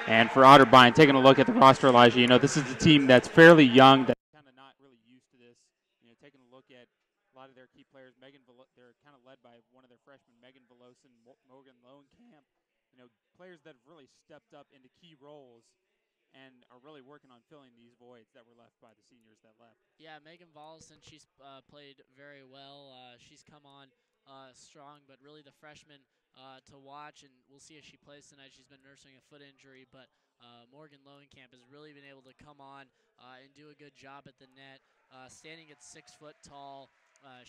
And for Otterbein, taking a look at the roster, Elijah, this is a team that's fairly young, that's kind of not really used to this. Taking a look at a lot of their key players, they're kind of led by one of their freshmen, Megan Velosin, Morgan Lowenkamp, players that have really stepped up into key roles and are really working on filling these voids that were left by the seniors that left. Yeah, Megan Vollison, she's played very well. She's come on strong, but really the freshman to watch, and we'll see if she plays tonight. She's been nursing a foot injury, but Morgan Lowenkamp has really been able to come on and do a good job at the net. Standing at 6 foot tall,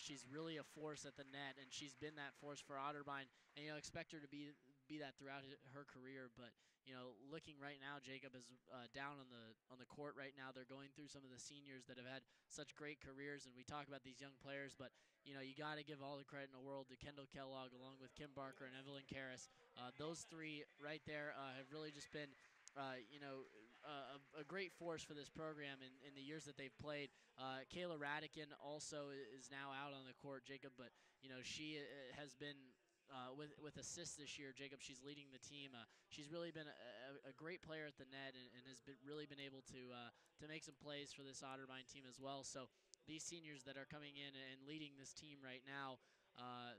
she's really a force at the net, and she's been that force for Otterbein. And expect her to be that throughout her career, but looking right now, Jacob is down on the court right now. They're going through some of the seniors that have had such great careers, and we talk about these young players, but you got to give all the credit in the world to Kendall Kellogg, along with Kim Barker and Evelyn Karras. Those three right there have really just been, a great force for this program in the years that they've played. Kayla Radican also is now out on the court, Jacob, but she has been with assists this year, Jacob. She's leading the team. She's really been a great player at the net, and has really been able to make some plays for this Otterbein team as well. So these seniors that are coming in and leading this team right now,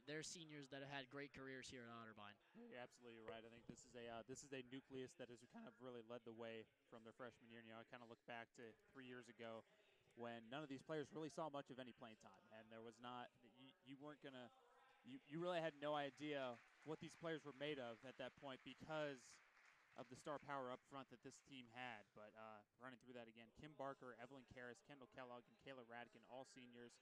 they're seniors that have had great careers here at Otterbein. You're absolutely right. I think this is a nucleus that has kind of really led the way from their freshman year. I kind of look back to 3 years ago when none of these players really saw much of any playing time, and there was not you weren't gonna you really had no idea what these players were made of at that point because of the star power up front that this team had. But running through that again, Kim Barker, Evelyn Karras, Kendall Kellogg, and Kayla Radican, all seniors.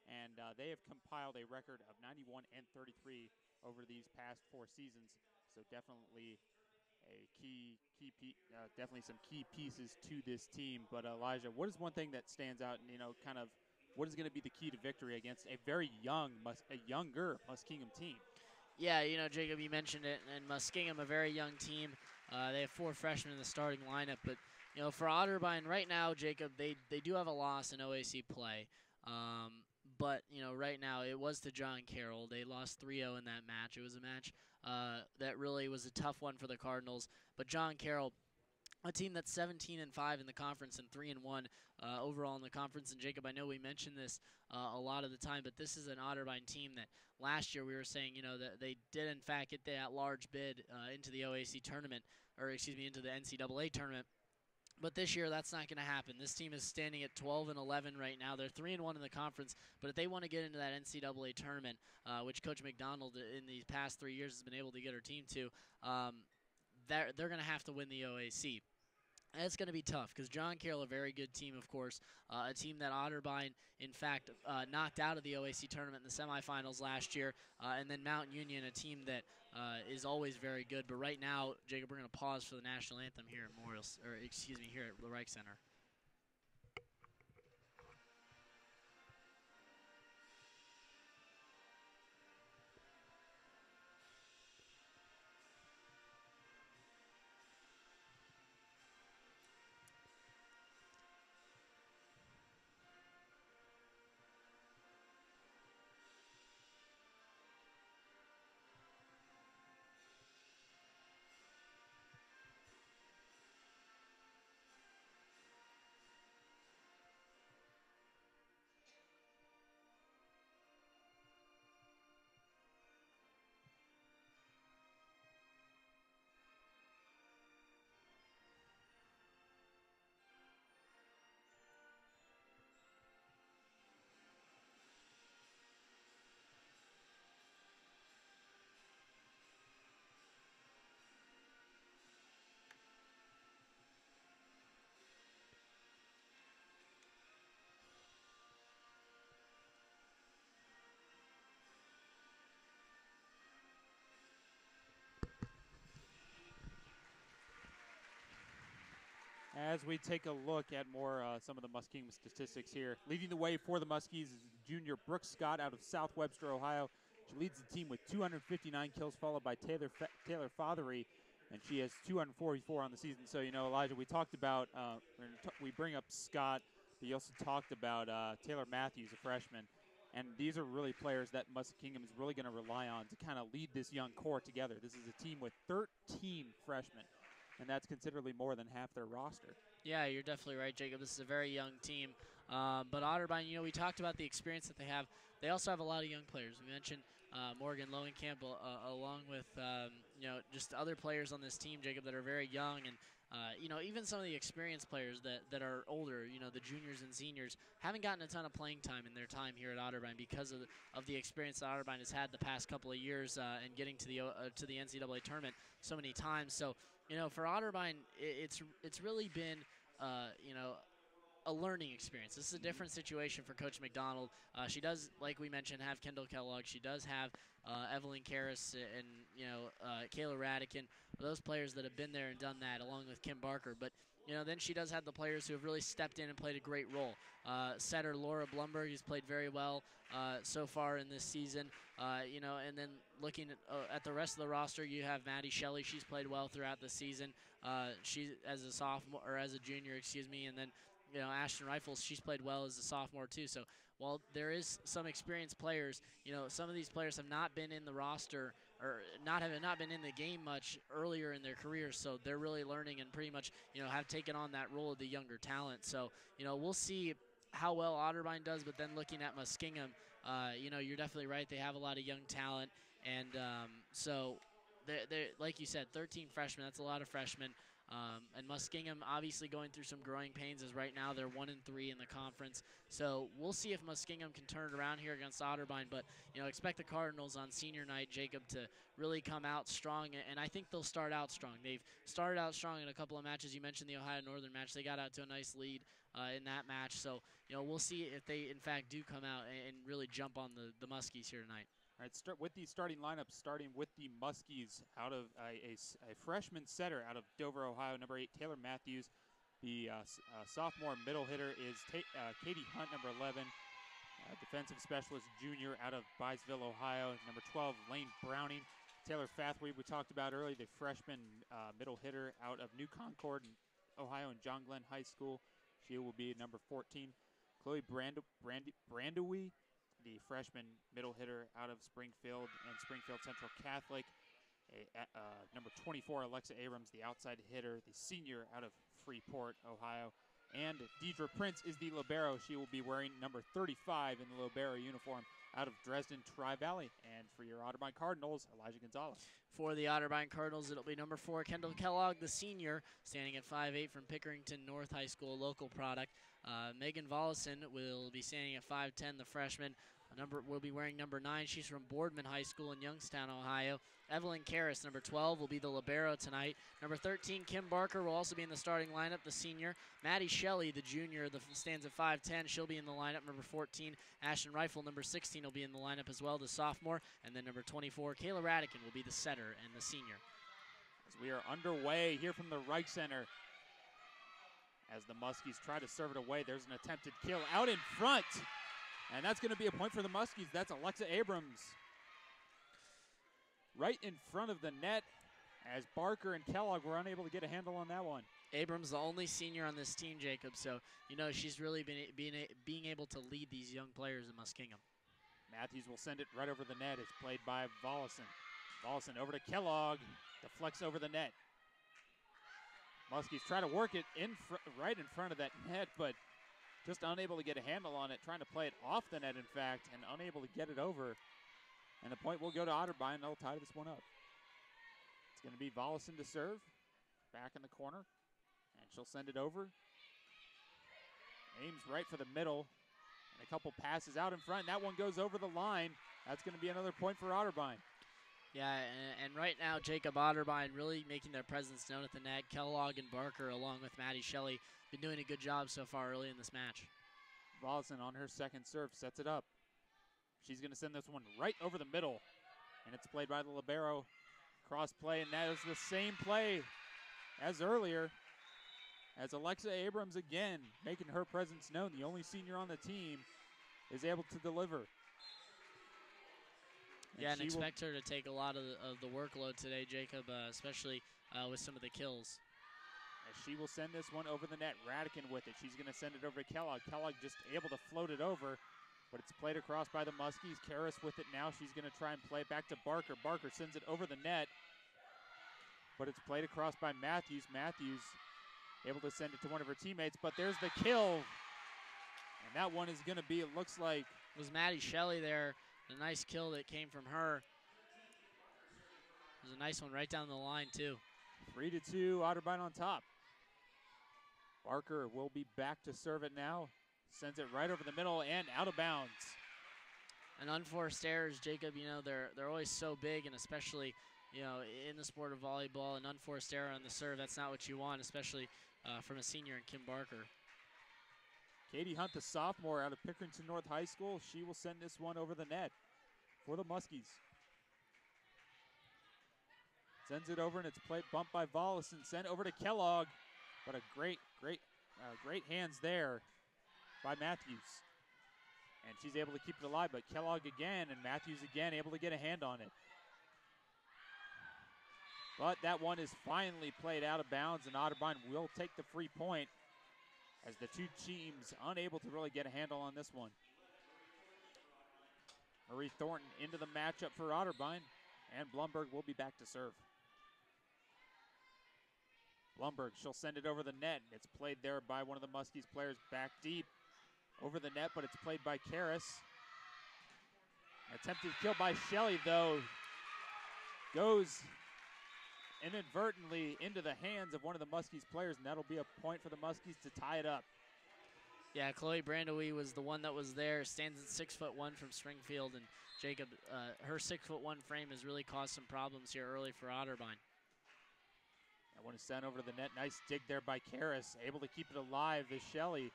And they have compiled a record of 91 and 33 over these past 4 seasons. So definitely definitely some key pieces to this team. But Elijah, what is one thing that stands out, and kind of what is going to be the key to victory against a very younger Muskingum team? Yeah, Jacob, you mentioned it, and Muskingum, a very young team. They have 4 freshmen in the starting lineup, but for Otterbein right now, Jacob, they do have a loss in OAC play. But right now it was to John Carroll. They lost 3-0 in that match. It was a match that really was a tough one for the Cardinals. But John Carroll, a team that's 17-5 in the conference and 3-1 overall in the conference. And Jacob, I know we mentioned this a lot of the time, but this is an Otterbein team that last year we were saying, that they did in fact get that large bid into the OAC tournament, or excuse me, into the NCAA tournament. But this year, that's not going to happen. This team is standing at 12-11 right now. They're 3-1 in the conference, but if they want to get into that NCAA tournament, which Coach McDonald in these past 3 years has been able to get her team to, they're going to have to win the OAC. And it's going to be tough because John Carroll, a very good team, of course, a team that Otterbein, in fact, knocked out of the OAC tournament in the semifinals last year, and then Mountain Union, a team that is always very good. But right now, Jacob, we're going to pause for the national anthem here at here at the Reich Center. As we take a look at more some of the Muskingum statistics here, leading the way for the Muskies is junior Brooke Scott out of South Webster, Ohio. She leads the team with 259 kills, followed by Taylor Fothery, and she has 244 on the season. So, Elijah, we talked about, we bring up Scott, but you also talked about Taylor Matthews, a freshman. And these are really players that Muskingum is really going to rely on to kind of lead this young core together. This is a team with 13 freshmen. and that's considerably more than half their roster. Yeah, you're definitely right, Jacob. This is a very young team. But Otterbein, you know, we talked about the experience that they have. They also have a lot of young players. We mentioned Morgan Lowenkamp, along with you know, just other players on this team, Jacob, that are very young, and you know, even some of the experienced players that are older, you know, the juniors and seniors, haven't gotten a ton of playing time in their time here at Otterbein because of the experience that Otterbein has had the past couple of years and getting to the NCAA tournament so many times. So, you know, for Otterbein, it's really been you know, a learning experience. This is a different situation for Coach McDonald. She does, like we mentioned, have Kendall Kellogg. She does have Evelyn Karras and, you know, Kayla Radican, those players that have been there and done that, along with Kim Barker. But, you know, then she does have the players who have really stepped in and played a great role. Setter Laura Blumberg has played very well so far in this season. You know, and then looking at the rest of the roster, you have Maddie Shelley. She's played well throughout the season. She as a sophomore, or as a junior, excuse me, and then, you know, Ashton Rifles, she's played well as a sophomore too. So while there is some experienced players, you know, some of these players have not been in the roster or not been in the game much earlier in their careers. So they're really learning and pretty much, you know, have taken on that role of the younger talent. So, you know, we'll see how well Otterbein does. But then looking at Muskingum, you know, you're definitely right. They have a lot of young talent, and so they're like you said, 13 freshmen. That's a lot of freshmen. And Muskingum obviously going through some growing pains, as right now they're 1-3 in the conference. So we'll see if Muskingum can turn it around here against Otterbein. But, you know, expect the Cardinals on senior night, Jacob, to really come out strong. And I think they'll start out strong. They've started out strong in a couple of matches. You mentioned the Ohio Northern match. They got out to a nice lead in that match. So, you know, we'll see if they, in fact, do come out and really jump on the Muskies here tonight. All right, start with the starting lineup, starting with the Muskies out of a freshman setter out of Dover, Ohio, number 8, Taylor Matthews. The sophomore middle hitter is Katie Hunt, number 11. Defensive specialist junior out of Byesville, Ohio, number 12, Lane Browning. Taylor Fathway, we talked about earlier, the freshman middle hitter out of New Concord, Ohio, and John Glenn High School. She will be number 14. Chloe Brandowie, the freshman middle hitter out of Springfield and Springfield Central Catholic. Number 24, Alexa Abrams, the outside hitter, the senior out of Freeport, Ohio. And Deidre Prince is the libero. She will be wearing number 35 in the libero uniform out of Dresden Tri-Valley. And for your Otterbein Cardinals, Elijah Gonzalez. For the Otterbein Cardinals, it'll be number 4, Kendall Kellogg, the senior, standing at 5'8" from Pickerington North High School, local product. Megan Vollison will be standing at 5'10", the freshman. Will be wearing number 9. She's from Boardman High School in Youngstown, Ohio. Evelyn Karras, number 12, will be the libero tonight. Number 13, Kim Barker, will also be in the starting lineup, the senior. Maddie Shelley, the junior, stands at 5'10". She'll be in the lineup. Number 14, Ashton Rifle, number 16, will be in the lineup as well, the sophomore. And then number 24, Kayla Radican, will be the setter and the senior. As we are underway here from the Reich Center, as the Muskies try to serve it away, there's an attempted kill out in front. And that's going to be a point for the Muskies. That's Alexa Abrams. Right in front of the net, as Barker and Kellogg were unable to get a handle on that one. Abrams, the only senior on this team, Jacob, so, you know, she's really being able to lead these young players in Muskingum. Matthews will send it right over the net. It's played by Vollison. Vollison over to Kellogg. Deflects over the net. Muskies try to work it right in front of that net, but just unable to get a handle on it, trying to play it off the net, in fact, and unable to get it over. And the point will go to Otterbein, and they'll tie this one up. It's going to be Vollison to serve, back in the corner, and she'll send it over. Aims right for the middle, and a couple passes out in front. That one goes over the line. That's going to be another point for Otterbein. Yeah, and right now, Jacob, Otterbein really making their presence known at the net. Kellogg and Barker, along with Maddie Shelley, been doing a good job so far early in this match. Vollison on her second serve sets it up. She's going to send this one right over the middle, and it's played by the libero. Cross play, and that is the same play as earlier, as Alexa Abrams again making her presence known. The only senior on the team is able to deliver. Yeah, and expect her to take a lot of the workload today, Jacob, especially with some of the kills. As she will send this one over the net. Radican with it. She's going to send it over to Kellogg. Kellogg just able to float it over, but it's played across by the Muskies. Karras with it now. She's going to try and play it back to Barker. Barker sends it over the net, but it's played across by Matthews. Matthews able to send it to one of her teammates, but there's the kill. And that one is going to be, it looks like. It was Maddie Shelley there. A nice kill that came from her. It was a nice one right down the line, too. 3-2, Otterbein on top. Barker will be back to serve it now. Sends it right over the middle and out of bounds. And unforced errors, Jacob, you know, they're always so big, and especially, you know, in the sport of volleyball, an unforced error on the serve, that's not what you want, especially from a senior in Kim Barker. Katie Hunt, the sophomore out of Pickerington North High School, she will send this one over the net for the Muskies. Sends it over, and it's played bumped by Vollison, sent over to Kellogg. But a great hands there by Matthews. And she's able to keep it alive, but Kellogg again, and Matthews again able to get a hand on it. But that one is finally played out of bounds, and Otterbein will take the free point as the two teams unable to really get a handle on this one. Marie Thornton into the matchup for Otterbein, and Blumberg will be back to serve. Blumberg, she'll send it over the net. It's played there by one of the Muskies players back deep over the net, but it's played by Karras. Attempted kill by Shelley, though, goes inadvertently into the hands of one of the Muskies players, and that'll be a point for the Muskies to tie it up. Yeah, Chloe Brandowy was the one that was there, stands at 6'1" from Springfield, and Jacob, her 6'1" frame has really caused some problems here early for Otterbein. That one is sent over to the net. Nice dig there by Karras, able to keep it alive is Shelley.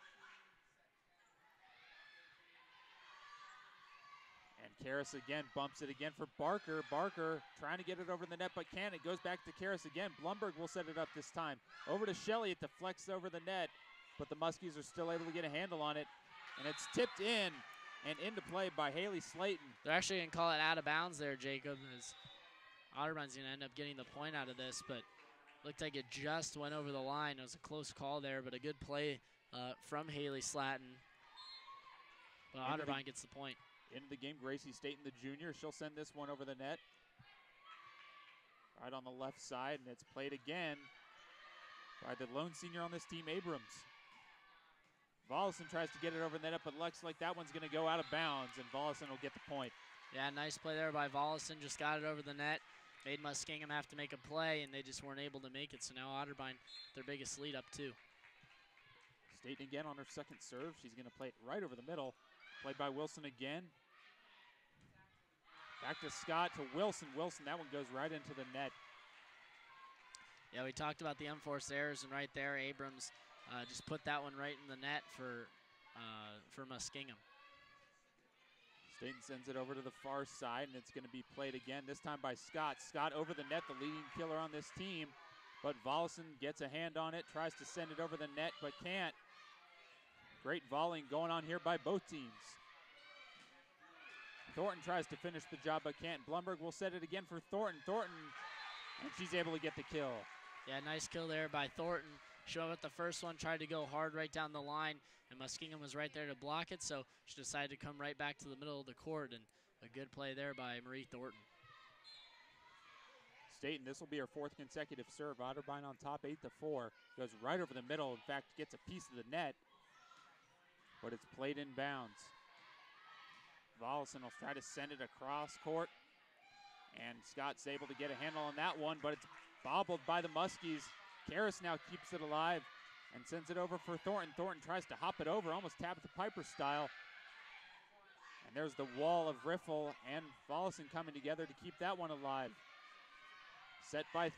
And Karras again bumps it again for Barker. Barker trying to get it over the net, but can't. It goes back to Karras again. Blumberg will set it up this time. Over to Shelley. It deflects over the net, but the Muskies are still able to get a handle on it. And it's tipped in and into play by Haley Slayton. They're actually going to call it out of bounds there, Jacob, as Otterbein's going to end up getting the point out of this, but looked like it just went over the line. It was a close call there, but a good play from Haley Slayton. But Otterbein gets the point. Into the game, Gracie Staten, the junior. She'll send this one over the net. Right on the left side, and it's played again by the lone senior on this team, Abrams. Vollison tries to get it over the net, but looks like that one's going to go out of bounds, and Vollison will get the point. Yeah, nice play there by Vollison. Just got it over the net. Made Muskingum have to make a play, and they just weren't able to make it. So now Otterbein, their biggest lead up two. Staten again on her second serve. She's going to play it right over the middle. Played by Wilson again. Back to Scott to Wilson. Wilson, that one goes right into the net. Yeah, we talked about the unforced errors, and right there, Abrams just put that one right in the net for Muskingum. Staten sends it over to the far side, and it's going to be played again, this time by Scott. Scott over the net, the leading killer on this team, but Vollison gets a hand on it, tries to send it over the net, but can't. Great volleying going on here by both teams. Thornton tries to finish the job, but can't. Blumberg will set it again for Thornton. Thornton, and she's able to get the kill. Yeah, nice kill there by Thornton. Showed up the first one, tried to go hard right down the line, and Muskingum was right there to block it, so she decided to come right back to the middle of the court, and a good play there by Marie Thornton. Staten, this will be her fourth consecutive serve. Otterbein on top, 8-4. Goes right over the middle, in fact, gets a piece of the net, but it's played in bounds. Vollison will try to send it across court, and Scott's able to get a handle on that one, but it's bobbled by the Muskies. Karras now keeps it alive and sends it over for Thornton. Thornton tries to hop it over, almost Tabitha Piper style. And there's the wall of Riffle and Vollison coming together to keep that one alive. Set by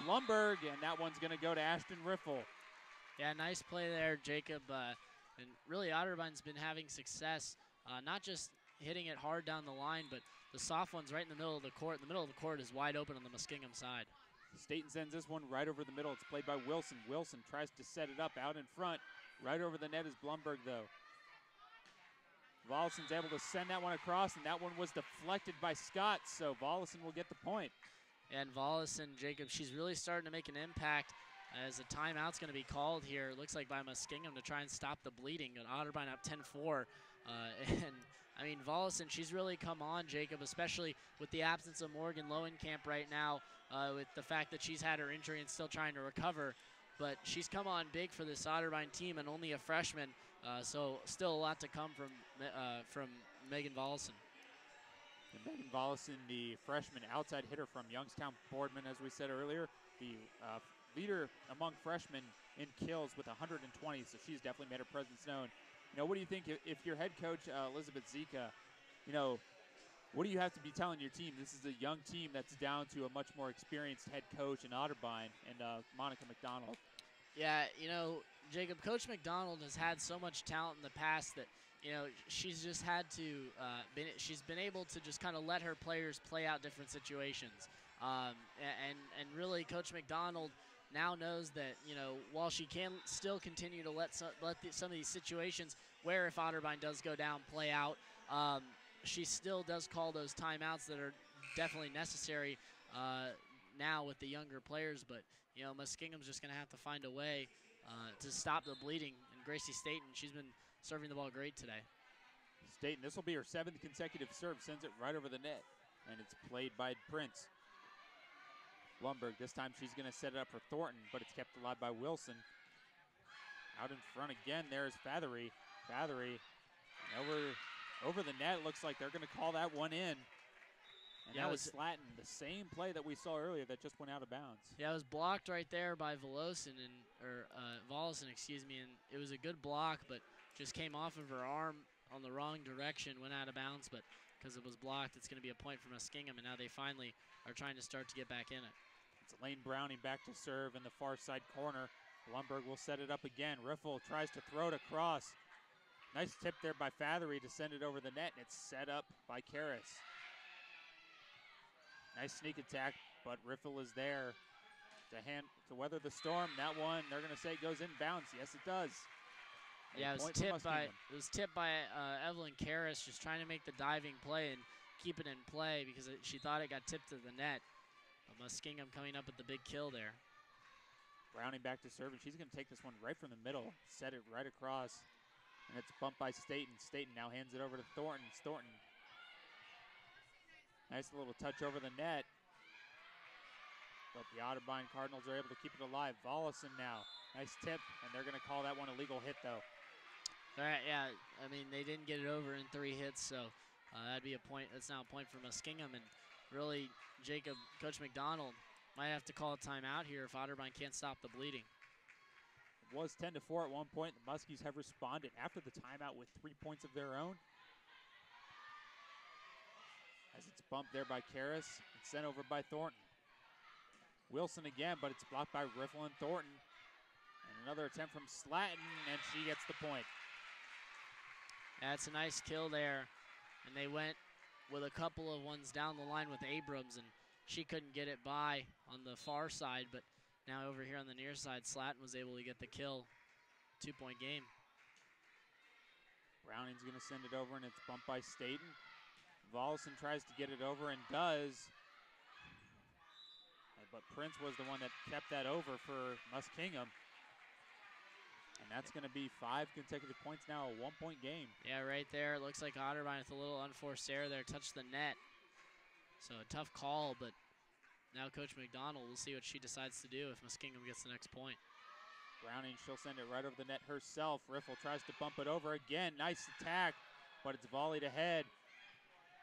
Blumberg, and that one's going to go to Ashton Riffle. Yeah, nice play there, Jacob. And really, Otterbein's been having success, not just hitting it hard down the line, but the soft one's right in the middle of the court. The middle of the court is wide open on the Muskingum side. Staten sends this one right over the middle. It's played by Wilson. Wilson tries to set it up out in front. Right over the net is Blumberg, though. Vollison's able to send that one across, and that one was deflected by Scott, so Vollison will get the point. And Vollison, Jacob, she's really starting to make an impact as a timeout's going to be called here. It looks like by Muskingum to try and stop the bleeding. And Otterbein up 10-4. And, I mean, Vollison, she's really come on, Jacob, especially with the absence of Morgan Lowenkamp right now. with the fact that she's had her injury and still trying to recover. But she's come on big for this Otterbein team and only a freshman, so still a lot to come from Megan Vollison. And Megan Vollison, the freshman outside hitter from Youngstown Boardman, as we said earlier, the leader among freshmen in kills with 120, so she's definitely made her presence known. What do you think if your head coach, Elizabeth Zika, what do you have to be telling your team? This is a young team that's down to a much more experienced head coach in Otterbein and Monica McDonald. Yeah, Jacob, Coach McDonald has had so much talent in the past that, she's just had to, she's been able to just kind of let her players play out different situations. And really, Coach McDonald now knows that, while she can still continue to let some of these situations where if Otterbein does go down play out, she still does call those timeouts that are definitely necessary now with the younger players. But, Muskingum's just going to have to find a way to stop the bleeding. And Gracie Staten, she's been serving the ball great today. Staten, this will be her 7th consecutive serve, sends it right over the net. And it's played by Prince. Blumberg, this time she's going to set it up for Thornton, but it's kept alive by Wilson. Out in front again, there's Fathery. Fathery, over the net, looks like they're going to call that one in. And that was Slatton, the same play that we saw earlier that just went out of bounds. Yeah, it was blocked right there by Vollison, excuse me, and it was a good block, but just came off of her arm on the wrong direction, went out of bounds, but because it was blocked, it's going to be a point for Muskingum, and now they finally are trying to start to get back in it. It's Lane Browning back to serve in the far side corner. Blumberg will set it up again. Riffle tries to throw it across. Nice tip there by Fathery to send it over the net, and it's set up by Karras. Nice sneak attack, but Riffle is there to weather the storm. That one, they're going to say goes in bounds. Yes, it does. Yeah, it was tipped by Evelyn Karras, just trying to make the diving play and keep it in play because she thought it got tipped to the net. But Muskingum coming up with the big kill there. Browning back to serve, and she's going to take this one right from the middle, set it right across, and it's bumped by Staten. Staten now hands it over to Thornton. Thornton, nice little touch over the net, but the Otterbein Cardinals are able to keep it alive. Vollison now, nice tip, and they're going to call that one a legal hit, though. All right, yeah, I mean, they didn't get it over in 3 hits, so that'd be a point. That's now a point for Muskingum, and really, Jacob, Coach McDonald might have to call a timeout here if Otterbein can't stop the bleeding. It was 10-4 at one point. The Muskies have responded after the timeout with 3 points of their own. As it's bumped there by Karras and sent over by Thornton. Wilson again, but it's blocked by Riffle and Thornton. And another attempt from Slatton, and she gets the point. That's a nice kill there. And they went with a couple of ones down the line with Abrams, and she couldn't get it by on the far side, but now over here on the near side, Slatton was able to get the kill. 2-point game. Browning's going to send it over, and it's bumped by Staten. Vollison tries to get it over and does. But Prince was the one that kept that over for Muskingum. And that's going to be 5 consecutive points now, a 1-point game. Yeah, right there. It looks like Otterbein with a little unforced error there touched the net. So a tough call, but now Coach McDonald, we'll see what she decides to do if Muskingum gets the next point. Browning, she'll send it right over the net herself. Riffle tries to bump it over again. Nice attack, but it's volleyed ahead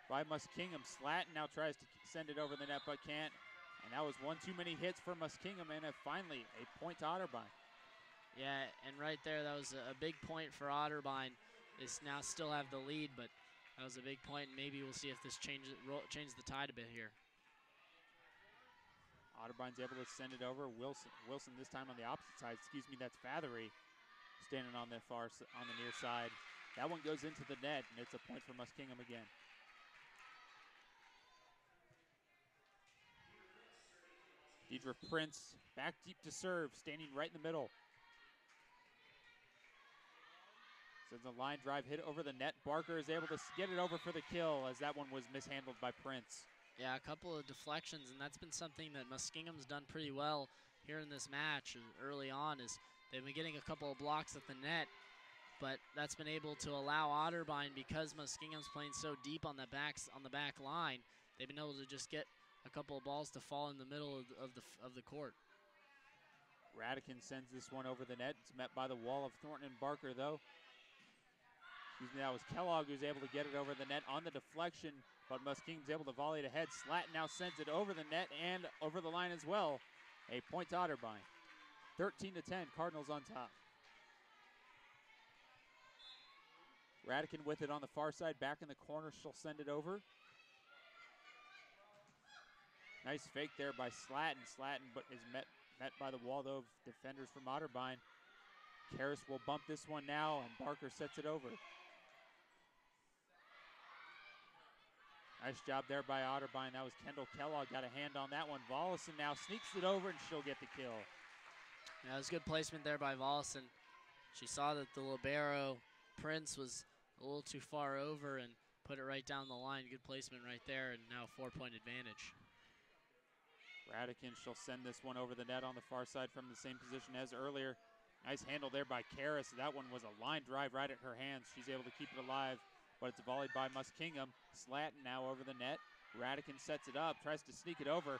by Muskingum. Slatton now tries to send it over the net, but can't. And that was one too many hits for Muskingum, and finally a point to Otterbein. Yeah, and right there, that was a big point for Otterbein. They now still have the lead, but that was a big point, and maybe we'll see if this changes the tide a bit here. Otterbein's able to send it over. Wilson this time on the opposite side. Excuse me, that's Fathery standing on the near side. That one goes into the net, and it's a point for Muskingum again. Deidre Prince back deep to serve, standing right in the middle. Sends a line drive hit over the net. Barker is able to get it over for the kill as that one was mishandled by Prince. Yeah, a couple of deflections, and that's been something that Muskingum's done pretty well here in this match early on. Is they've been getting a couple of blocks at the net, but that's been able to allow Otterbein, because Muskingum's playing so deep on the back line, they've been able to just get a couple of balls to fall in the middle of the court. Radican sends this one over the net. It's met by the wall of Thornton and Barker, though. Excuse me, that was Kellogg who's able to get it over the net on the deflection, but Muskingum's able to volley it ahead. Slatton now sends it over the net and over the line as well. A point to Otterbein. 13-10, Cardinals on top. Radican with it on the far side, back in the corner. She'll send it over. Nice fake there by Slatton. Slatton but is met by the wall, though, of defenders from Otterbein. Karras will bump this one now, and Barker sets it over. Nice job there by Otterbein. That was Kendall Kellogg, got a hand on that one. Vollison now sneaks it over, and she'll get the kill. Yeah, it was good placement there by Vollison. She saw that the libero, Prince, was a little too far over and put it right down the line. Good placement right there, and now 4-point advantage. Radican, she'll send this one over the net on the far side from the same position as earlier. Nice handle there by Karras. That one was a line drive right at her hands. She's able to keep it alive, but it's volleyed by Muskingum. Slatton now over the net. Radican sets it up, tries to sneak it over.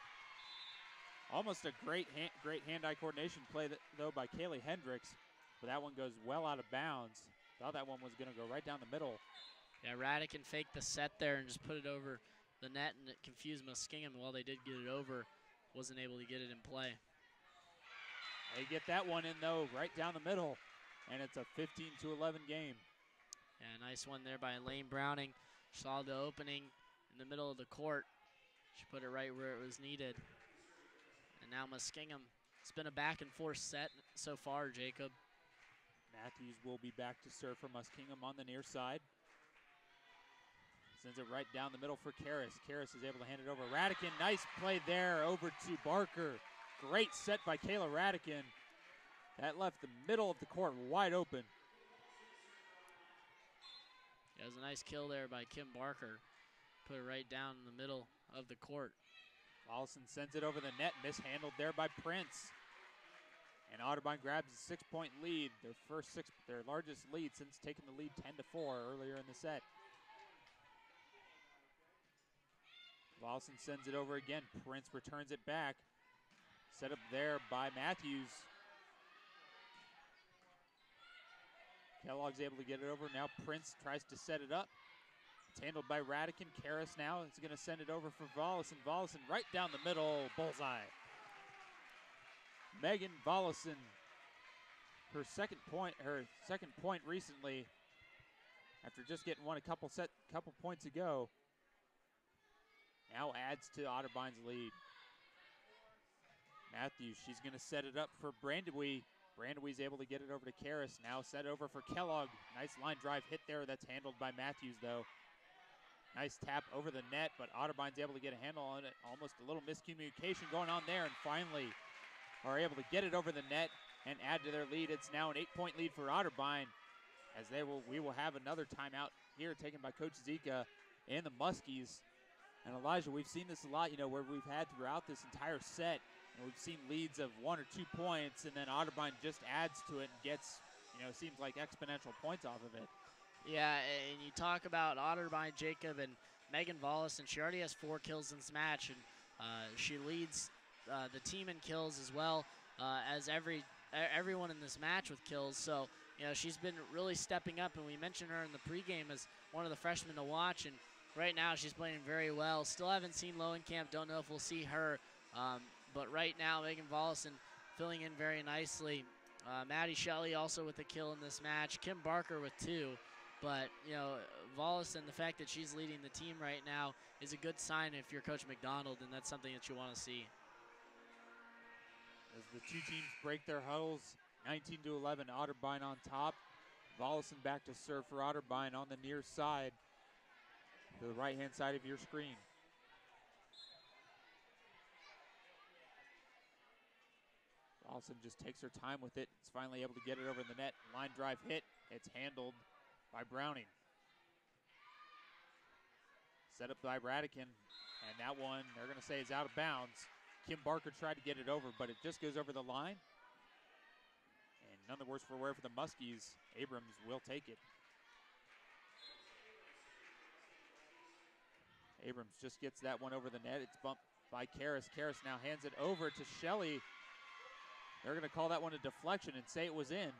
Almost a great hand-eye coordination play, though, by Kaylee Hendricks, but that one goes well out of bounds. Thought that one was going to go right down the middle. Yeah, Radican faked the set there and just put it over the net, and it confused Muskingum. While they did get it over, wasn't able to get it in play. They get that one in, though, right down the middle, and it's a 15-11 game. Yeah, nice one there by Lane Browning. Saw the opening in the middle of the court. She put it right where it was needed. And now Muskingum. It's been a back-and-forth set so far, Jacob. Matthews will be back to serve for Muskingum on the near side. Sends it right down the middle for Karras. Karras is able to hand it over. Radican, nice play there over to Barker. Great set by Kayla Radican. That left the middle of the court wide open. Yeah, it was a nice kill there by Kim Barker. Put it right down in the middle of the court. Allison sends it over the net, mishandled there by Prince. And Otterbein grabs a 6-point lead, their largest lead since taking the lead 10-4 earlier in the set. Lawson sends it over again. Prince returns it back. Set up there by Matthews. Kellogg's able to get it over. Now Prince tries to set it up. It's handled by Radican. Karras now is going to send it over for Vollison. Vollison right down the middle, bullseye. Megan Vollison, her second point recently, after just getting one a couple points ago, now adds to Otterbein's lead. Matthews, she's going to set it up for Brandewee. Brandewee's able to get it over to Karras. Now set over for Kellogg. Nice line drive hit there. That's handled by Matthews, though. Nice tap over the net, but Otterbein's able to get a handle on it. Almost a little miscommunication going on there, and finally are able to get it over the net and add to their lead. It's now an 8-point lead for Otterbein, as we will have another timeout here taken by Coach Zika and the Muskies. And Elijah, we've seen this a lot, where we've had throughout this entire set, and we've seen leads of 1 or 2 points, and then Otterbein just adds to it and gets, seems like exponential points off of it. Yeah, and you talk about Otterbein, Jacob, and Megan Vollison. She already has 4 kills in this match, and she leads the team in kills as well as everyone in this match with kills. So, she's been really stepping up, and we mentioned her in the pregame as one of the freshmen to watch, and right now she's playing very well. Still haven't seen Lowenkamp. Don't know if we'll see her. But right now, Megan Vollison filling in very nicely. Maddie Shelley also with a kill in this match. Kim Barker with 2. But, Vollison, the fact that she's leading the team right now is a good sign if you're Coach McDonald, and that's something that you want to see. As the two teams break their huddles, 19-11, Otterbein on top. Vollison back to serve for Otterbein on the near side, to the right-hand side of your screen. Vollison just takes her time with it. It's finally able to get it over the net. Line drive hit. It's handled by Browning. Set up by Radican, and that one, they're going to say, is out of bounds. Kim Barker tried to get it over, but it just goes over the line. And none the worse for wear for the Muskies. Abrams will take it. Abrams just gets that one over the net. It's bumped by Karras. Karras now hands it over to Shelley. They're going to call that one a deflection and say it was in.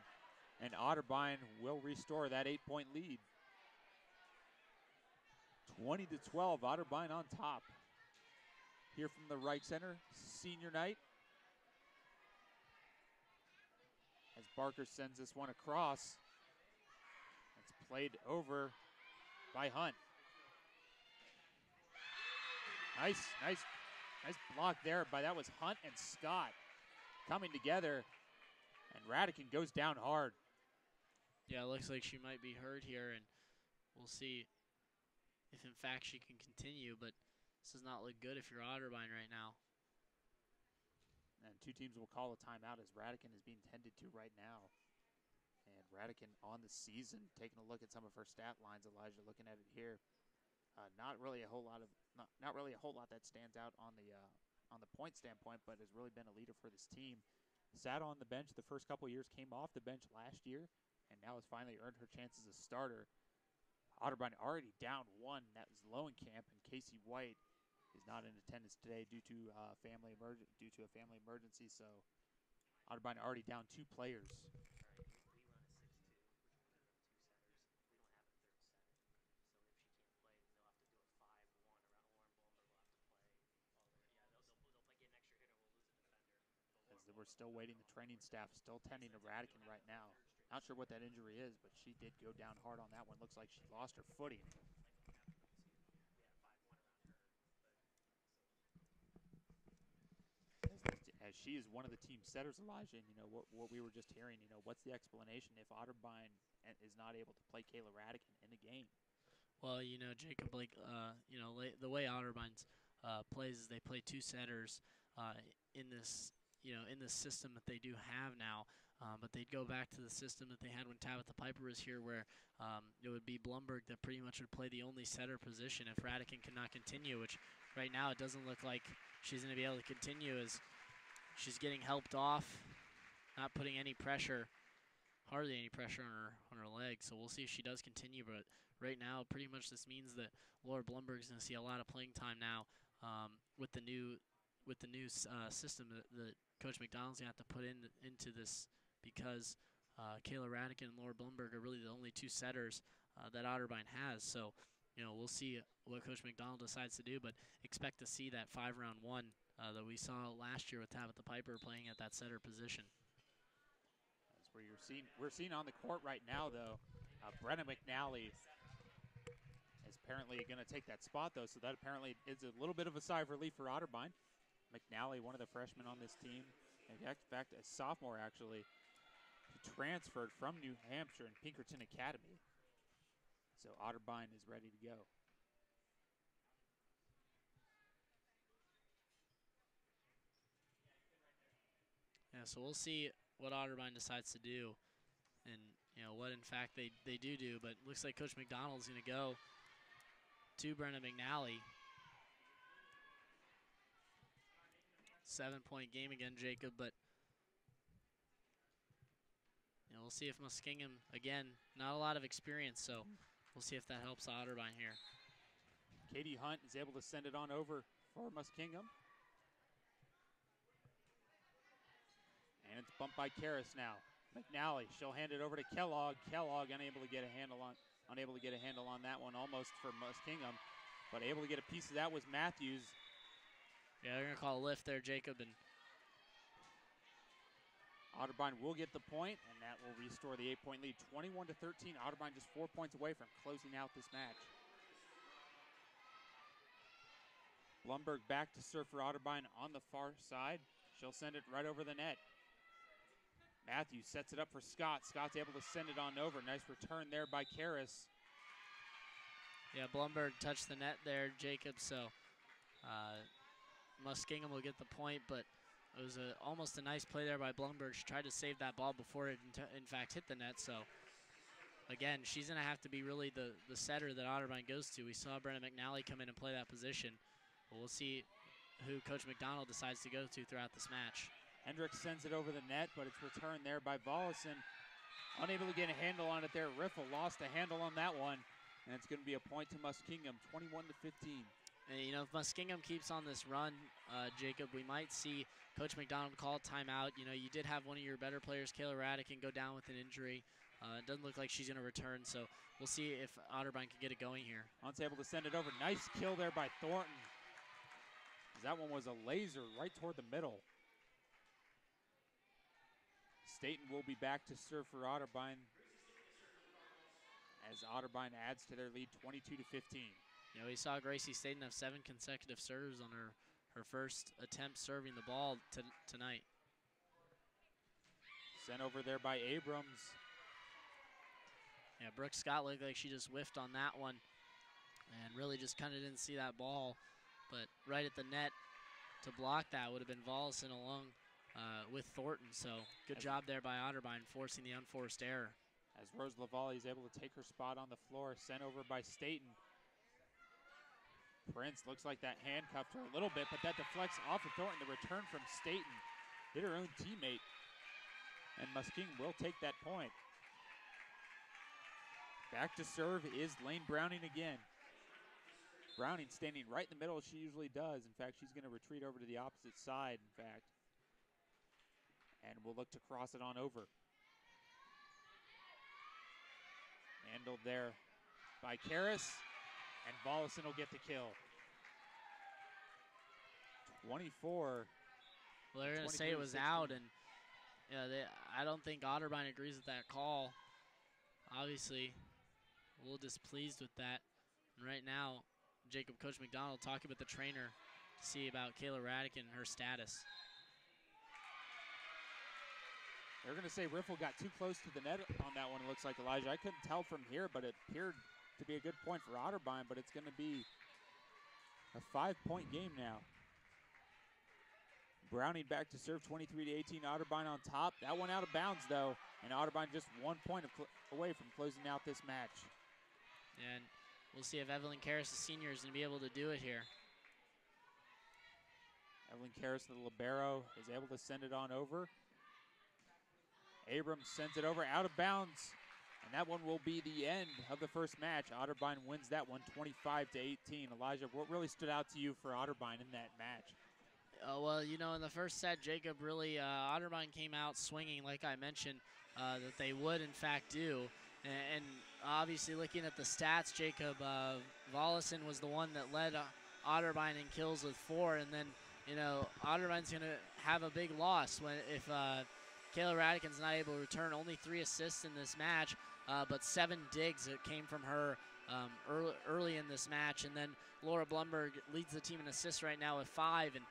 And Otterbein will restore that 8-point lead. 20-12, Otterbein on top. Here from the right center, senior night. As Barker sends this one across. It's played over by Hunt. Nice block there, but that was Hunt and Scott coming together, and Radican goes down hard. Yeah, it looks like she might be hurt here, and we'll see if in fact she can continue, but this does not look good if you're Otterbein right now. And two teams will call a timeout as Radican is being tended to right now. And Radican on the season, taking a look at some of her stat lines. Elijah, looking at it here, not really a whole lot that stands out on the point standpoint, but has really been a leader for this team. Sat on the bench the first couple years, came off the bench last year, and now has finally earned her chance as a starter. Otterbein already down one. That was Lowenkamp, and Casey White is not in attendance today due to a family emergency. So Otterbein already down two players. As we're still waiting, the training staff is still tending to Radican right now. Not sure what that injury is, but she did go down hard on that one. Looks like she lost her footing. As she is one of the team setters, Elijah, and what we were just hearing, what's the explanation if Otterbein is not able to play Kayla Radican in the game? Well, Jacob, like, the way Otterbein plays is they play two setters in this system that they do have now. But they'd go back to the system that they had when Tabitha Piper was here, where it would be Blumberg that pretty much would play the only setter position if Radican cannot continue, which right now it doesn't look like she's going to be able to continue, as she's getting helped off, not putting any pressure, hardly any pressure on her leg. So we'll see if she does continue, but right now pretty much this means that Laura Blumberg is going to see a lot of playing time now with the new system that Coach McDonald's going to have to put into this, because Kayla Radican and Laura Blumberg are really the only two setters that Otterbein has. So, we'll see what Coach McDonald decides to do, but expect to see that 5-round one that we saw last year with Tabitha Piper playing at that setter position. That's where we're seeing on the court right now, though. Brenna McNally is apparently going to take that spot, though, so that apparently is a little bit of a sigh of relief for Otterbein. McNally, one of the freshmen on this team, in fact, a sophomore actually, who transferred from New Hampshire and Pinkerton Academy. So Otterbein is ready to go. Yeah, so we'll see what Otterbein decides to do, and what in fact they do, but it looks like Coach McDonald's going to go to Brenna McNally. 7-point game again, Jacob, but we'll see if Muskingum, again, not a lot of experience, so we'll see if that helps Otterbein here. Katie Hunt is able to send it on over for Muskingum. And it's bumped by Karras now. McNally, she'll hand it over to Kellogg. Kellogg unable to get a handle on that one, almost for Muskingum, but able to get a piece of that was Matthews. Yeah, they're going to call a lift there, Jacob. And Otterbein will get the point, and that will restore the 8-point lead. 21-13, Otterbein just 4 points away from closing out this match. Blumberg back to serve for Otterbein on the far side. She'll send it right over the net. Matthews sets it up for Scott. Scott's able to send it on over. Nice return there by Karras. Yeah, Blumberg touched the net there, Jacob, so Muskingum will get the point, but it was almost a nice play there by Blumberg. She tried to save that ball before it in fact hit the net, so again, she's going to have to be really the setter that Otterbein goes to. We saw Brenna McNally come in and play that position, but we'll see who Coach McDonald decides to go to throughout this match. Hendricks sends it over the net, but it's returned there by Volleson. Unable to get a handle on it there. Riffle lost a handle on that one, and it's going to be a point to Muskingum, 21-15. And, you know, if Muskingum keeps on this run, Jacob, we might see Coach McDonald call timeout. You know, you did have one of your better players, Kayla Radican, go down with an injury. It doesn't look like she's going to return, so we'll see if Otterbein can get it going here. Hunt's able to send it over. Nice kill there by Thornton. That one was a laser right toward the middle. Staten will be back to serve for Otterbein as Otterbein adds to their lead 22-15. You know, we saw Gracie Staten have 7 consecutive serves on her first attempt serving the ball tonight. Sent over there by Abrams. Yeah, Brooke Scott looked like she just whiffed on that one and really just kind of didn't see that ball. But right at the net to block that would have been Vollison along with Thornton. So good job there by Otterbein forcing the unforced error. As Rose Lavallee is able to take her spot on the floor, sent over by Staten. Prince looks like that handcuffed her a little bit, but that deflects off of Thornton. The return from Staten hit her own teammate. And Muskingum will take that point. Back to serve is Lane Browning again. Browning standing right in the middle as she usually does. In fact, she's going to retreat over to the opposite side, in fact. And we'll look to cross it on over. Handled there by Karras, and Vollison will get the kill. 24. Well, they're going to say it was out, and I don't think Otterbein agrees with that call. Obviously, a little displeased with that. And right now, Jacob, Coach McDonald talking with the trainer to see about Kayla Radican and her status. They're going to say Riffle got too close to the net on that one, it looks like, Elijah. I couldn't tell from here, but it appeared to be a good point for Otterbein, but it's going to be a 5-point game now. Browning back to serve, 23-18, Otterbein on top. That one out of bounds, though, and Otterbein just 1 point away from closing out this match. And we'll see if Evelyn Karras, the senior, is going to be able to do it here. Evelyn Karras, the libero, is able to send it on over. Abrams sends it over out of bounds, and that one will be the end of the first match. Otterbein wins that one 25-18. Elijah, what really stood out to you for Otterbein in that match? Well, you know, in the first set, Jacob, really, Otterbein came out swinging, like I mentioned, that they would, in fact, do. And obviously, looking at the stats, Jacob, Vollison was the one that led Otterbein in kills with 4. And then, you know, Otterbein's going to have a big loss if Kayla Radican's not able to return. Only 3 assists in this match, but 7 digs that came from her early in this match. And then Laura Blumberg leads the team in assists right now with 5. And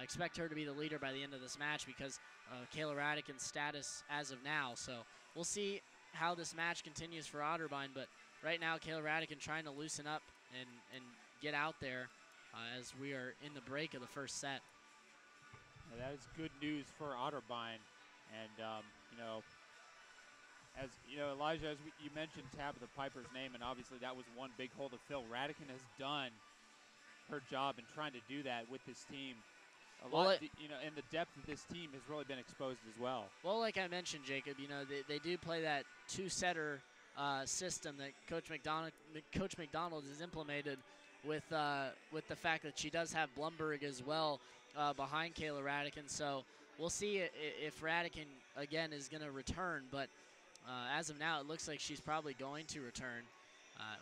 expect her to be the leader by the end of this match because Kayla Radican's status as of now. So we'll see how this match continues for Otterbein. But right now, Kayla Radican trying to loosen up and get out there as we are in the break of the first set. Now that is good news for Otterbein. And, you know, as you know, Elijah, as you mentioned Tabitha Piper's name, and obviously that was one big hole to fill. Radican has done her job in trying to do that with this team. You know, and the depth of this team has really been exposed as well. Well, like I mentioned, Jacob, you know, they do play that 2-setter system that Coach McDonald has implemented with the fact that she does have Blumberg as well behind Kayla Radican. So we'll see if Radican, again, is going to return. But as of now, it looks like she's probably going to return,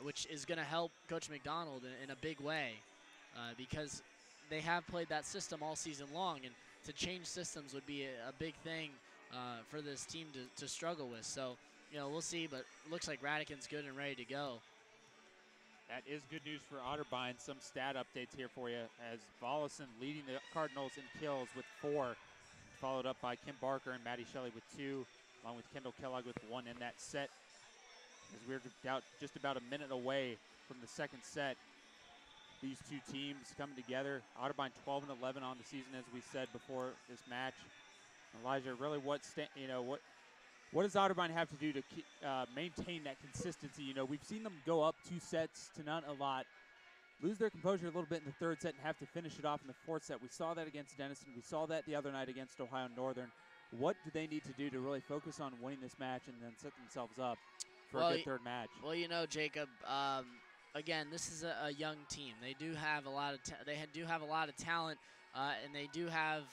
which is going to help Coach McDonald in a big way because they have played that system all season long. And to change systems would be a big thing for this team to struggle with. So, you know, we'll see. But it looks like Radican's good and ready to go. That is good news for Otterbein. Some stat updates here for you as Vollison leading the Cardinals in kills with 4. Followed up by Kim Barker and Maddie Shelley with 2, along with Kendall Kellogg with 1 in that set. As we're just about a minute away from the second set, these two teams coming together. Otterbein 12-11 on the season, as we said before this match. Elijah, really, what does Otterbein have to do to maintain that consistency? You know, we've seen them go up 2 sets to none a lot, lose their composure a little bit in the third set and have to finish it off in the fourth set. We saw that against Denison. We saw that the other night against Ohio Northern. What do they need to do to really focus on winning this match and then set themselves up for a good third match? Well, you know, Jacob, again, this is a young team. They do have a lot of do have a lot of talent, and they do have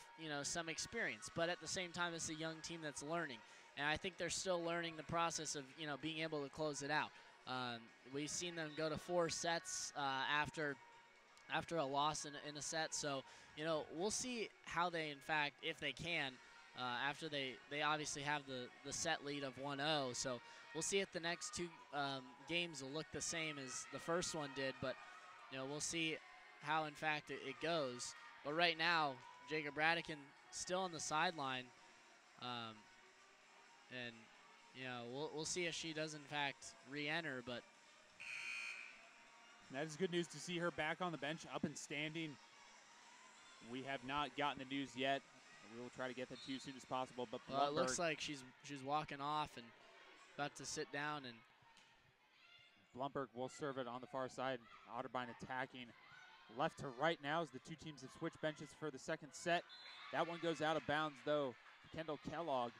some experience. But at the same time, it's a young team that's learning, and I think they're still learning the process of being able to close it out. We've seen them go to 4 sets after a loss in a set. So, we'll see how they, in fact, if they can, after they obviously have the set lead of 1-0. So we'll see if the next 2 games will look the same as the first one did. But, we'll see how, in fact, it goes. But right now, Jacob Radican still on the sideline. And, we'll see if she does, in fact, re-enter. But that is good news to see her back on the bench, up and standing. We have not gotten the news yet. We will try to get that to you as soon as possible. But it looks like she's walking off and about to sit down. And Blumberg will serve it on the far side. Otterbein attacking left to right now as the 2 teams have switched benches for the second set. That one goes out of bounds, though. Kendall Kellogg.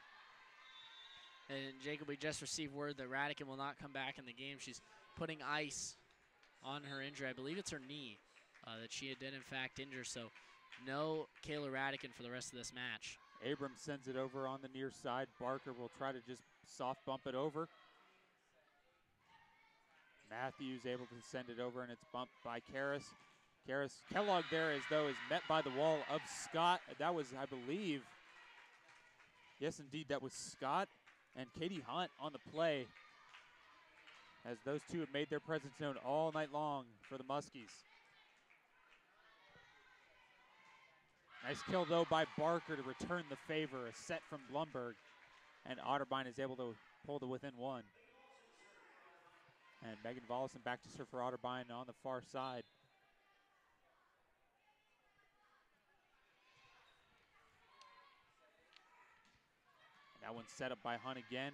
And Jacob, we just received word that Radican will not come back in the game. She's putting ice on her injury. I believe it's her knee that she did, in fact, injure. So no Kayla Radican for the rest of this match. Abrams sends it over on the near side. Barker will try to just soft bump it over. Matthews able to send it over, and it's bumped by Karras. Kellogg there as though is met by the wall of Scott. That was, I believe, yes, indeed, that was Scott and Katie Hunt on the play, as those 2 have made their presence known all night long for the Muskies. Nice kill, though, by Barker to return the favor. A set from Blumberg, and Otterbein is able to pull to within 1. And Megan Vollison back to serve for Otterbein on the far side. And that one's set up by Hunt again.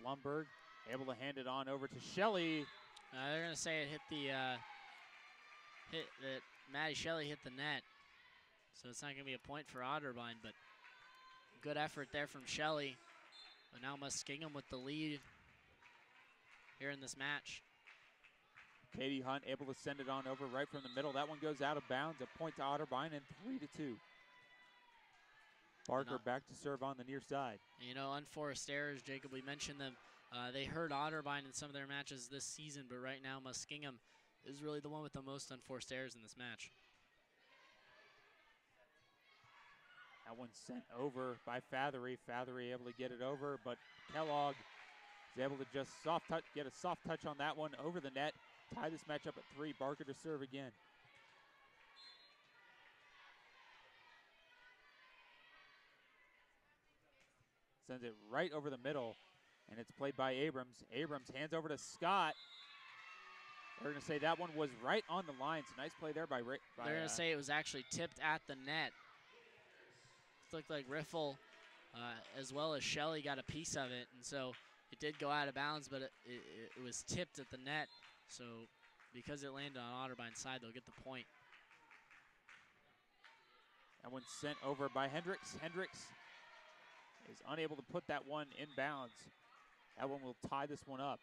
Blumberg able to hand it on over to Shelley. They're going to say it hit that Maddie Shelley hit the net. So it's not going to be a point for Otterbein, but good effort there from Shelley. But now Muskingum with the lead here in this match. Katie Hunt able to send it on over right from the middle. That one goes out of bounds. A point to Otterbein, and 3-2. Barker back to serve on the near side. Unforced errors, Jacob, we mentioned them. They hurt Otterbein in some of their matches this season, but right now Muskingum is really the one with the most unforced errors in this match. That one's sent over by Fathery. Fathery able to get it over, but Kellogg is able to just get a soft touch on that one over the net. Tie this match up at 3. Barker to serve again. Sends it right over the middle, and it's played by Abrams. Abrams hands over to Scott. They're going to say that one was right on the line. So nice play there by they're going to say it was actually tipped at the net. It looked like Riffle as well as Shelley got a piece of it, and so it did go out of bounds, but it was tipped at the net. So because it landed on Otterbein's side, they'll get the point. That one's sent over by Hendricks. Hendricks is unable to put that one in bounds. That one will tie this one up.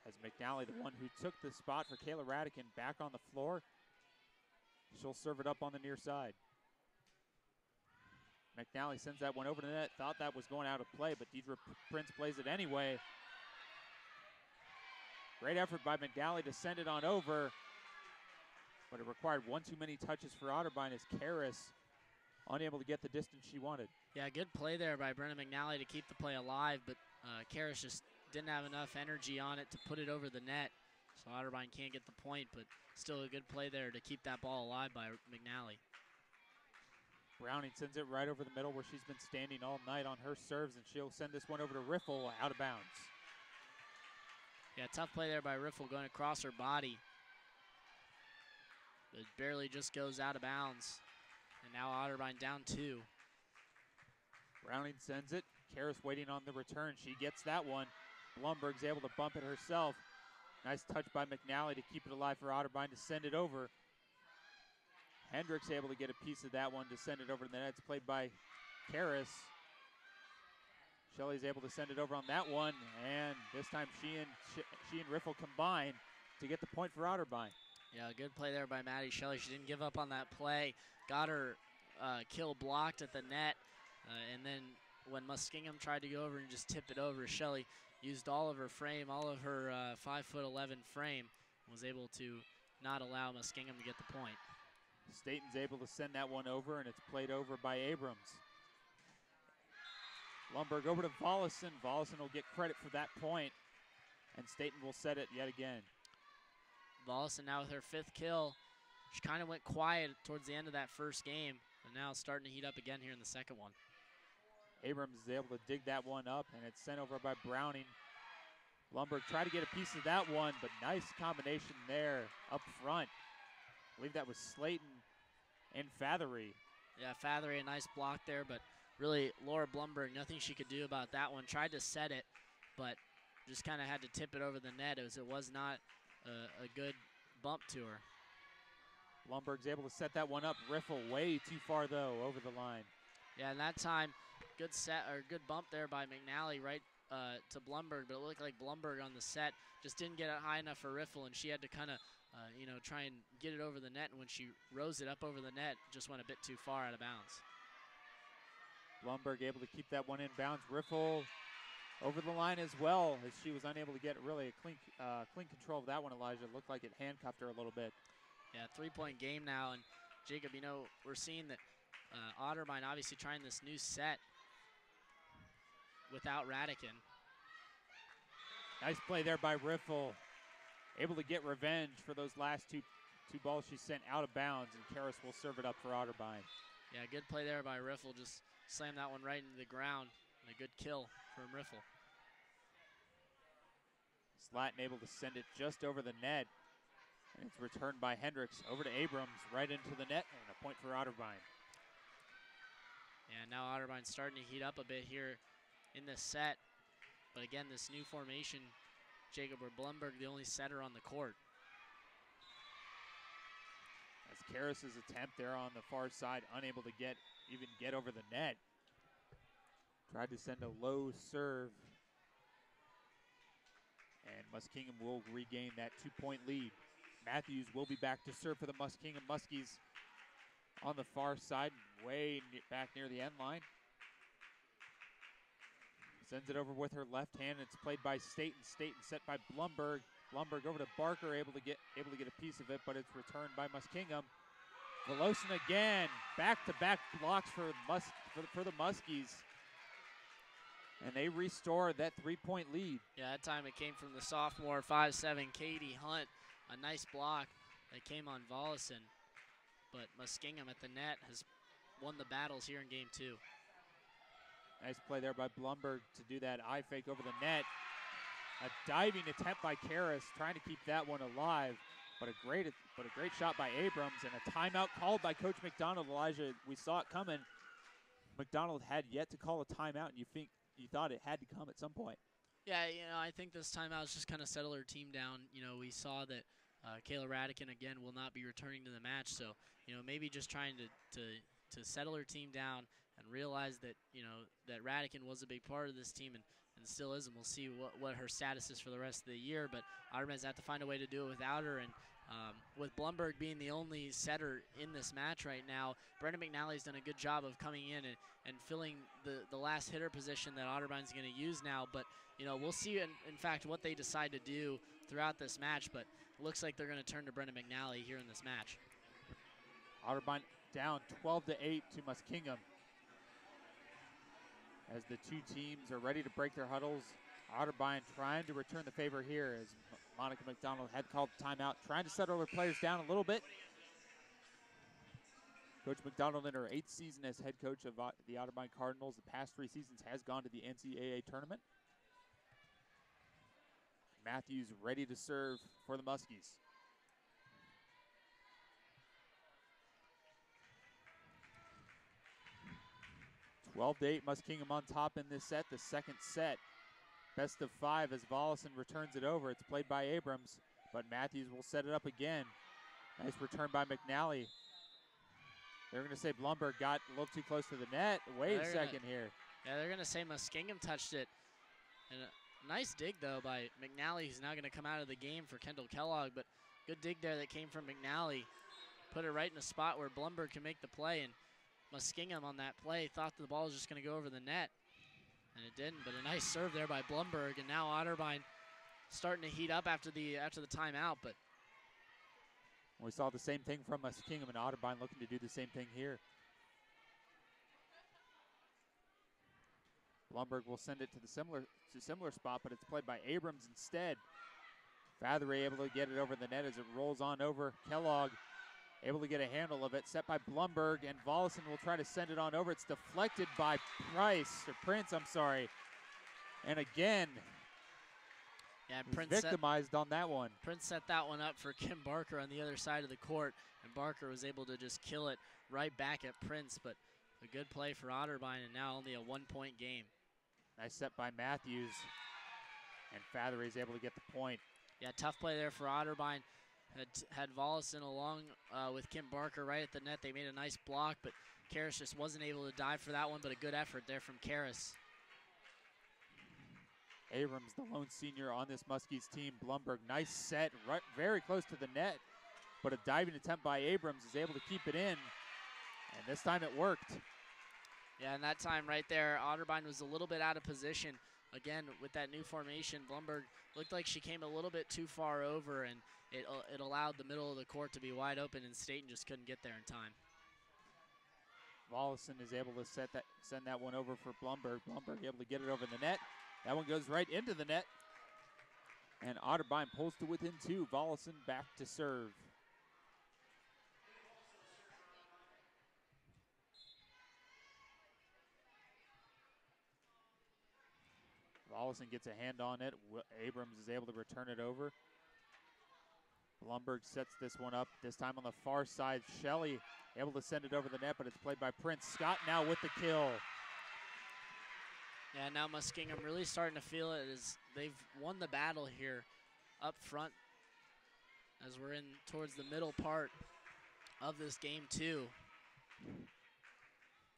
As McNally, the one who took the spot for Kayla Radican, back on the floor. She'll serve it up on the near side. McNally sends that one over the net. Thought that was going out of play, but Deidre Prince plays it anyway. Great effort by McNally to send it on over, but it required one too many touches for Otterbein as Karras unable to get the distance she wanted. Yeah, good play there by Brenna McNally to keep the play alive, but Karras just didn't have enough energy on it to put it over the net. So Otterbein can't get the point, but still a good play there to keep that ball alive by McNally. Browning sends it right over the middle where she's been standing all night on her serves, and she'll send this one over to Riffle out of bounds. Yeah, tough play there by Riffle going across her body. It barely just goes out of bounds. And now Otterbein down 2. Browning sends it. Karras waiting on the return. She gets that one. Blumberg's able to bump it herself. Nice touch by McNally to keep it alive for Otterbein to send it over. Hendricks able to get a piece of that one to send it over to the net. It's played by Karras. Shelley's able to send it over on that one, and this time she and Riffle combine to get the point for Otterbein. Yeah, good play there by Maddie Shelley. She didn't give up on that play. Got her kill blocked at the net, and then when Muskingum tried to go over and just tip it over, Shelley used all of her frame, all of her 5'11" frame, and was able to not allow Muskingum to get the point. Staten's able to send that one over, and it's played over by Abrams. Blumberg over to Vollison. Vollison will get credit for that point, and Staten will set it yet again. Vollison now with her 5th kill. She kind of went quiet towards the end of that first game, and now starting to heat up again here in the second one. Abrams is able to dig that one up, and it's sent over by Browning. Blumberg tried to get a piece of that one, but nice combination there up front. I believe that was Slayton and Fathery. Yeah, Fathery, a nice block there, but really Laura Blumberg, nothing she could do about that one. Tried to set it, but just kind of had to tip it over the net as it was not a good bump to her. Blumberg's able to set that one up. Riffle way too far, though, over the line. Yeah, and that time, good set or good bump there by McNally right to Blumberg, but it looked like Blumberg on the set just didn't get it high enough for Riffle, and she had to kind of try and get it over the net, and when she rose it up over the net, just went a bit too far out of bounds. Blumberg able to keep that one in bounds. Riffle over the line as well, as she was unable to get really a clean control of that one, Elijah. Looked like it handcuffed her a little bit. Yeah, 3-point game now, and Jacob, we're seeing that Otterbein obviously trying this new set without Radican. Nice play there by Riffle. Able to get revenge for those last two balls she sent out of bounds, and Karras will serve it up for Otterbein. Yeah, good play there by Riffle. Just slammed that one right into the ground, and a good kill from Riffle. Slatton able to send it just over the net, and it's returned by Hendricks over to Abrams, right into the net, and a point for Otterbein. Yeah, now Otterbein's starting to heat up a bit here in this set. But again, this new formation, Jacob, where Blumberg the only setter on the court. As Karras' attempt there on the far side, unable to even get over the net. Tried to send a low serve. And Muskingum will regain that 2-point lead. Matthews will be back to serve for the Muskingum Muskies on the far side, way back near the end line. Sends it over with her left hand. It's played by Staten. Staten set by Blumberg. Blumberg over to Barker, able to get a piece of it, but it's returned by Muskingum. Velosin again, back-to-back blocks for the Muskies. And they restore that 3-point lead. Yeah, that time it came from the sophomore 5'7", Katie Hunt. A nice block that came on Vollison. But Muskingum at the net has won the battles here in game 2. Nice play there by Blumberg to do that eye fake over the net. A diving attempt by Karras, trying to keep that one alive. But a great shot by Abrams, and a timeout called by Coach McDonald. Elijah, we saw it coming. McDonald had yet to call a timeout, and you thought it had to come at some point. Yeah, I think this timeout is just kind of settle her team down. We saw that Kayla Radican again will not be returning to the match, so maybe just trying to settle her team down and realize that that Radican was a big part of this team and still is, and we'll see what her status is for the rest of the year. But Otterbein have to find a way to do it without her, and with Blumberg being the only setter in this match right now, Brenda McNally's done a good job of coming in and filling the last hitter position that Otterbein's going to use now. But we'll see in fact what they decide to do throughout this match, but it looks like they're going to turn to Brenda McNally here in this match. Otterbein down 12-8 to Muskingum. As the two teams are ready to break their huddles, Otterbein trying to return the favor here as Monica McDonald had called timeout, trying to settle her players down a little bit. Coach McDonald, in her 8th season as head coach of the Otterbein Cardinals, the past 3 seasons has gone to the NCAA tournament. Matthews ready to serve for the Muskies. Twelve to 8, Muskingum on top in this set, the second set. Best of 5 as Vollison returns it over. It's played by Abrams, but Matthews will set it up again. Nice return by McNally. They're going to say Blumberg got a little too close to the net. Wait a second here. Yeah, they're going to say Muskingum touched it. And a nice dig, though, by McNally, who's now going to come out of the game for Kendall Kellogg. But good dig there that came from McNally. Put it right in a spot where Blumberg can make the play. And Muskingum on that play thought the ball was just going to go over the net. And it didn't, but a nice serve there by Blumberg. And now Otterbein starting to heat up after the timeout. But we saw the same thing from Muskingum, and Otterbein looking to do the same thing here. Blumberg will send it to the similar spot, but it's played by Abrams instead. Fatheray able to get it over the net as it rolls on over. Kellogg able to get a handle of it, set by Blumberg, and Vollison will try to send it on over. It's deflected by Prince, I'm sorry. And again, Prince victimized on that one. Prince set that one up for Kim Barker on the other side of the court, and Barker was able to just kill it right back at Prince, but a good play for Otterbein, and now only a 1-point game. Nice set by Matthews, and Fatheray is able to get the point. Yeah, tough play there for Otterbein. Had Vollison along with Kim Barker right at the net. They made a nice block, but Karras just wasn't able to dive for that one, but a good effort there from Karras. Abrams, the lone senior on this Muskies team. Blumberg, nice set, right, very close to the net, but a diving attempt by Abrams is able to keep it in, and this time it worked. Yeah, and that time right there, Otterbein was a little bit out of position. Again, with that new formation, Blumberg looked like she came a little bit too far over, and it allowed the middle of the court to be wide open, and Staten just couldn't get there in time. Vollison is able to send that one over for Blumberg. Blumberg able to get it over the net. That one goes right into the net. And Otterbein pulls to within 2. Vollison back to serve. Vollison gets a hand on it. Abrams is able to return it over. Blumberg sets this one up, this time on the far side. Shelley able to send it over the net, but it's played by Prince. Scott now with the kill. Yeah, now Muskingum really starting to feel it as they've won the battle here up front as we're in towards the middle part of this game too.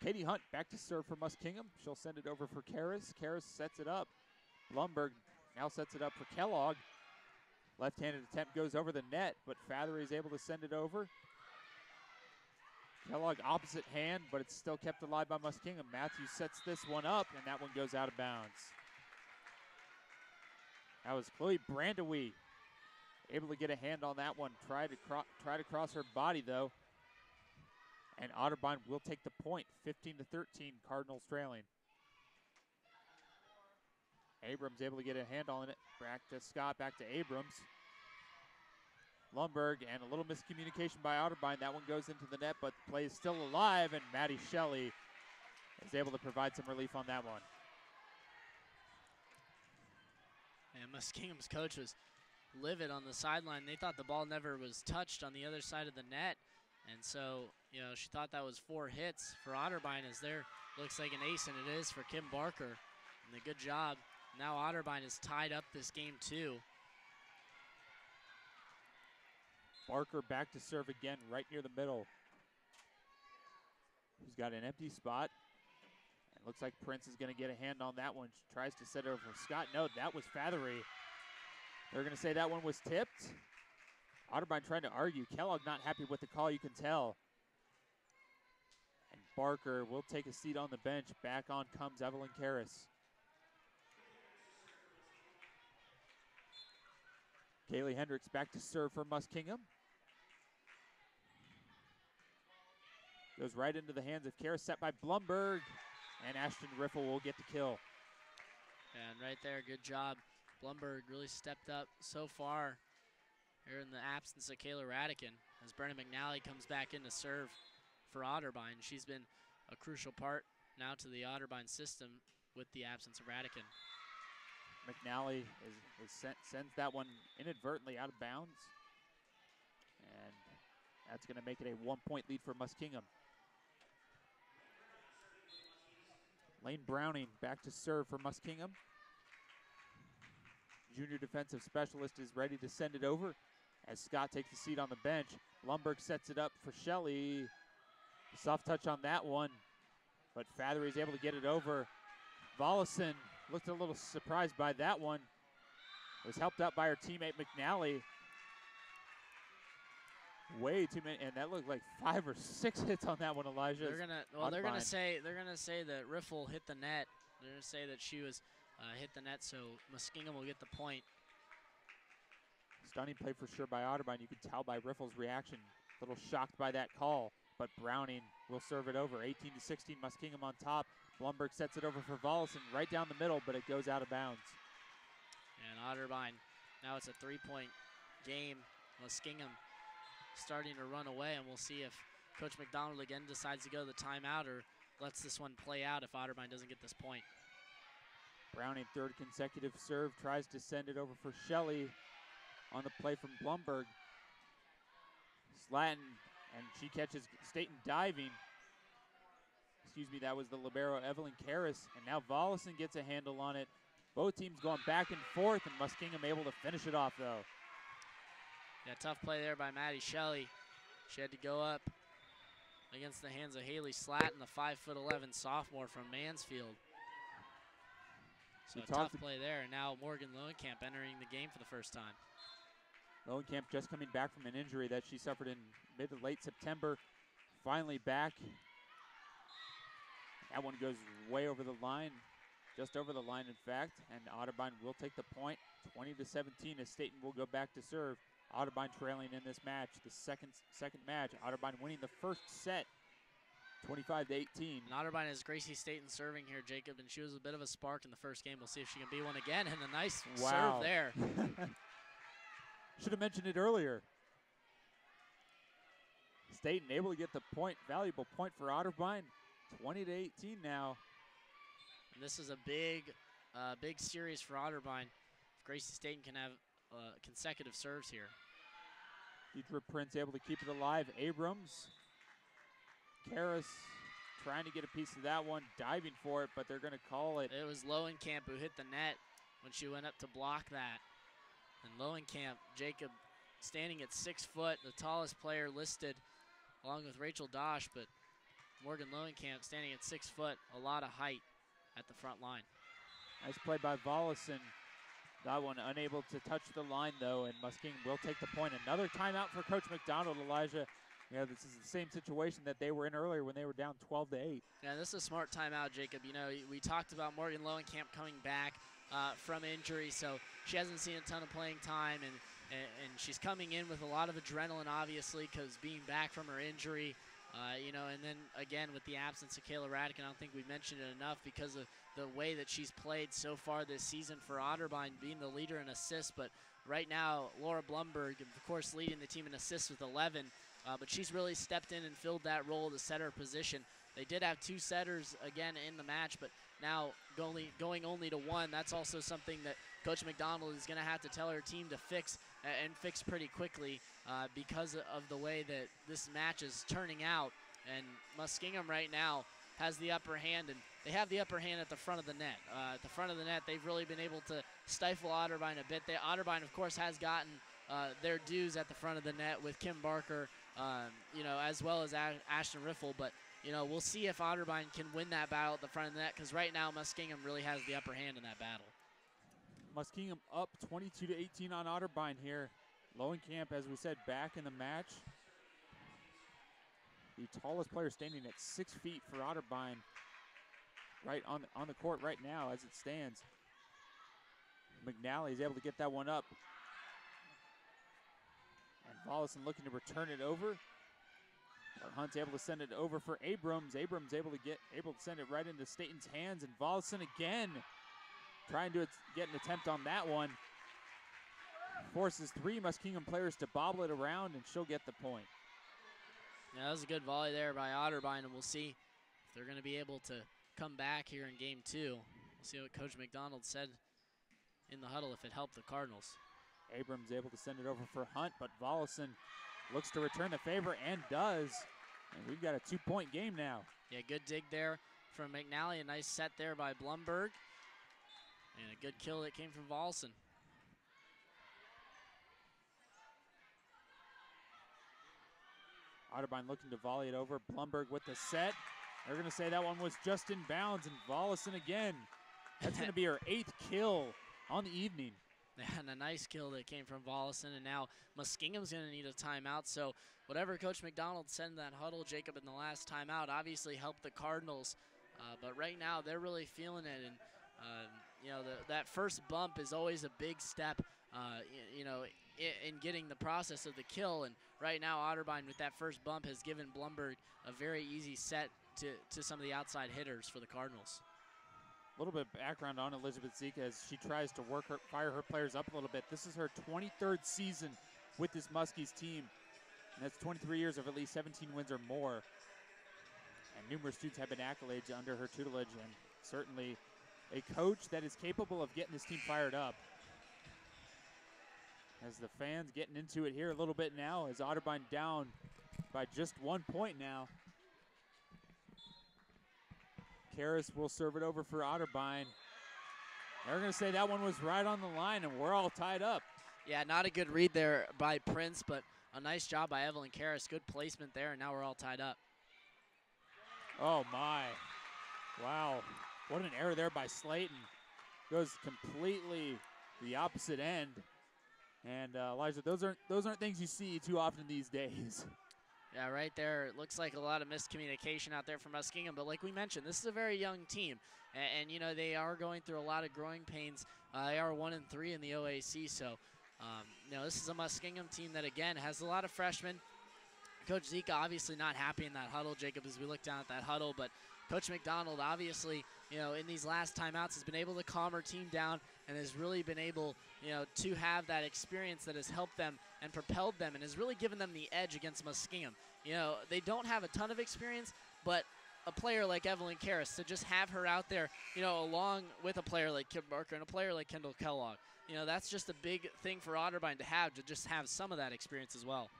Katie Hunt back to serve for Muskingum. She'll send it over for Karras. Karras sets it up. Blumberg now sets it up for Kellogg. Left-handed attempt goes over the net, but Fatheray is able to send it over. Kellogg opposite hand, but it's still kept alive by Muskingum. Matthews sets this one up, and that one goes out of bounds. That was Chloe Brandewie able to get a hand on that one. Tried to cross her body, though. And Otterbein will take the point, 15-13, Cardinals trailing. Abrams able to get a hand on it. Back to Scott, back to Abrams. Blumberg, and a little miscommunication by Otterbein. That one goes into the net, but the play is still alive, and Maddie Shelley is able to provide some relief on that one. And Muskingum's coach was livid on the sideline. They thought the ball never was touched on the other side of the net. And so, you know, she thought that was 4 hits for Otterbein, as there looks like an ace, and it is for Kim Barker. And a good job. Now Otterbein is tied up this game too. Barker back to serve again, right near the middle. He's got an empty spot. And looks like Prince is going to get a hand on that one. She tries to set it over for Scott. No, that was Fatheray. They're going to say that one was tipped. Otterbein trying to argue. Kellogg not happy with the call, you can tell. And Barker will take a seat on the bench. Back on comes Evelyn Karras. Kaylee Hendricks back to serve for Muskingum. Goes right into the hands of Karras, set by Blumberg. And Ashton Riffle will get the kill. And right there, good job. Blumberg really stepped up so far here in the absence of Kayla Radican, as Brennan McNally comes back in to serve for Otterbein. She's been a crucial part now to the Otterbein system with the absence of Radican. McNally sends that one inadvertently out of bounds. And that's going to make it a 1-point lead for Muskingum. Lane Browning back to serve for Muskingum. Junior defensive specialist is ready to send it over as Scott takes the seat on the bench. Blumberg sets it up for Shelley. Soft touch on that one, but Fatheray is able to get it over. Volleson looked a little surprised by that one. Was helped out by her teammate McNally. Way too many, and that looked like 5 or 6 hits on that one, Elijah. They're gonna say that Riffle hit the net. They're gonna say that she was hit the net, so Muskingum will get the point. Stunning play for sure by Otterbein. You could tell by Riffle's reaction. A little shocked by that call, but Browning will serve it over. 18-16, Muskingum on top. Blumberg sets it over for Volleson right down the middle, but it goes out of bounds. And Otterbein, now it's a 3-point game. Muskingum starting to run away, and we'll see if Coach McDonald again decides to go to the timeout or lets this one play out if Otterbein doesn't get this point. Browning, third consecutive serve, tries to send it over for Shelley on the play from Blumberg. Slatton, and she catches Staten diving. Excuse me, that was the libero Evelyn Karras, and now Volleson gets a handle on it. Both teams going back and forth, and Muskingum able to finish it off, though. Yeah, tough play there by Maddie Shelley. She had to go up against the hands of Haley Slatton, the 5'11" sophomore from Mansfield. So a tough play there, and now Morgan Lowenkamp entering the game for the first time. Lowenkamp just coming back from an injury that she suffered in mid to late September. Finally back. That one goes way over the line, just over the line, in fact, and Otterbein will take the point. 20-17 as Staten will go back to serve. Otterbein trailing in this match, the second match. Otterbein winning the first set, 25-18. And Otterbein has Gracie Staten serving here, Jacob, and she was a bit of a spark in the first game. We'll see if she can be one again, and a nice serve there. Should have mentioned it earlier. Staten able to get the point, valuable point for Otterbein, 20-18 now. And this is a big series for Otterbein. If Gracie Staten can have consecutive serves here. Deidre Prince able to keep it alive. Abrams, Karras trying to get a piece of that one, diving for it, but they're going to call it. It was Lowenkamp who hit the net when she went up to block that. And Lowenkamp, Jacob, standing at 6 foot, the tallest player listed, along with Rachel Dosh, but Morgan Lowenkamp standing at 6 foot, a lot of height at the front line. Nice play by Volleson. That one unable to touch the line, though, and Muskingum will take the point. Another timeout for Coach McDonald, Elijah. Yeah, this is the same situation that they were in earlier when they were down 12-8. Yeah, this is a smart timeout, Jacob. You know, we talked about Morgan Lowenkamp coming back from injury, so she hasn't seen a ton of playing time, and she's coming in with a lot of adrenaline, obviously, because being back from her injury, you know, and then again with the absence of Kayla Radican, I don't think we mentioned it enough because of the way that she's played so far this season for Otterbein, being the leader in assists. But right now, Laura Blumberg, of course, leading the team in assists with 11, but she's really stepped in and filled that role to setter position. They did have 2 setters again in the match, but now going only to 1, that's also something that Coach McDonald is going to have to tell her team to fix, and fix pretty quickly because of the way that this match is turning out. And Muskingum right now has the upper hand, and they have the upper hand at the front of the net. At the front of the net, they've really been able to stifle Otterbein a bit. Otterbein, of course, has gotten their dues at the front of the net with Kim Barker, you know, as well as Ashton Riffle. But, you know, we'll see if Otterbein can win that battle at the front of the net, because right now Muskingum really has the upper hand in that battle. Muskingum up 22-18 on Otterbein here. Lowenkamp, as we said, back in the match. The tallest player standing at 6 feet for Otterbein, right on the court right now as it stands. McNally is able to get that one up. And Volleson looking to return it over. Hunt's able to send it over for Abrams. Abrams able to send it right into Staten's hands, and Volleson again trying to get an attempt on that one. Forces 3 Muskingum players to bobble it around, and she'll get the point. Yeah, that was a good volley there by Otterbein, and we'll see if they're going to be able to come back here in game 2. We'll see what Coach McDonald said in the huddle, if it helped the Cardinals. Abrams able to send it over for Hunt, but Volleson looks to return the favor and does. And we've got a 2-point game now. Yeah, good dig there from McNally. A nice set there by Blumberg. And a good kill that came from Volleson. Otterbein looking to volley it over. Blumberg with the set. They're going to say that one was just in bounds, and Volleson again That's going to be her 8th kill on the evening. And a nice kill that came from Volleson, and now Muskingum's going to need a timeout. So whatever Coach McDonald said in that huddle, Jacob, in the last timeout, obviously helped the Cardinals. But right now they're really feeling it, and you know, that first bump is always a big step, you know, in getting the process of the kill. And right now Otterbein with that first bump has given Blumberg a very easy set to some of the outside hitters for the Cardinals. A little bit of background on Elizabeth Zika as she tries to fire her players up a little bit. This is her 23rd season with this Muskies team, and that's 23 years of at least 17 wins or more. And numerous students have been accolades under her tutelage, and certainly a coach that is capable of getting this team fired up. As the fans getting into it here a little bit now, as Otterbein down by just 1 point now. Karras will serve it over for Otterbein. They're going to say that one was right on the line, and we're all tied up. Yeah, not a good read there by Prince, but a nice job by Evelyn Karras. Good placement there, and now we're all tied up. Oh, my. Wow. What an error there by Slayton. Goes completely the opposite end. And, Elijah, those aren't things you see too often these days. Yeah, right there. It looks like a lot of miscommunication out there from Muskingum. But like we mentioned, this is a very young team. And you know, they are going through a lot of growing pains. They are 1-3 in the OAC. So, you know, this is a Muskingum team that, again, has a lot of freshmen. Coach Zika obviously not happy in that huddle, Jacob, as we look down at that huddle. But Coach McDonald obviously, you know, in these last timeouts has been able to calm her team down and has really been able, you know, to have that experience that has helped them and propelled them and has really given them the edge against Muskingum. You know, they don't have a ton of experience, but a player like Evelyn Karras, to just have her out there, you know, along with a player like Kim Barker and a player like Kendall Kellogg, you know, that's just a big thing for Otterbein to just have some of that experience as well.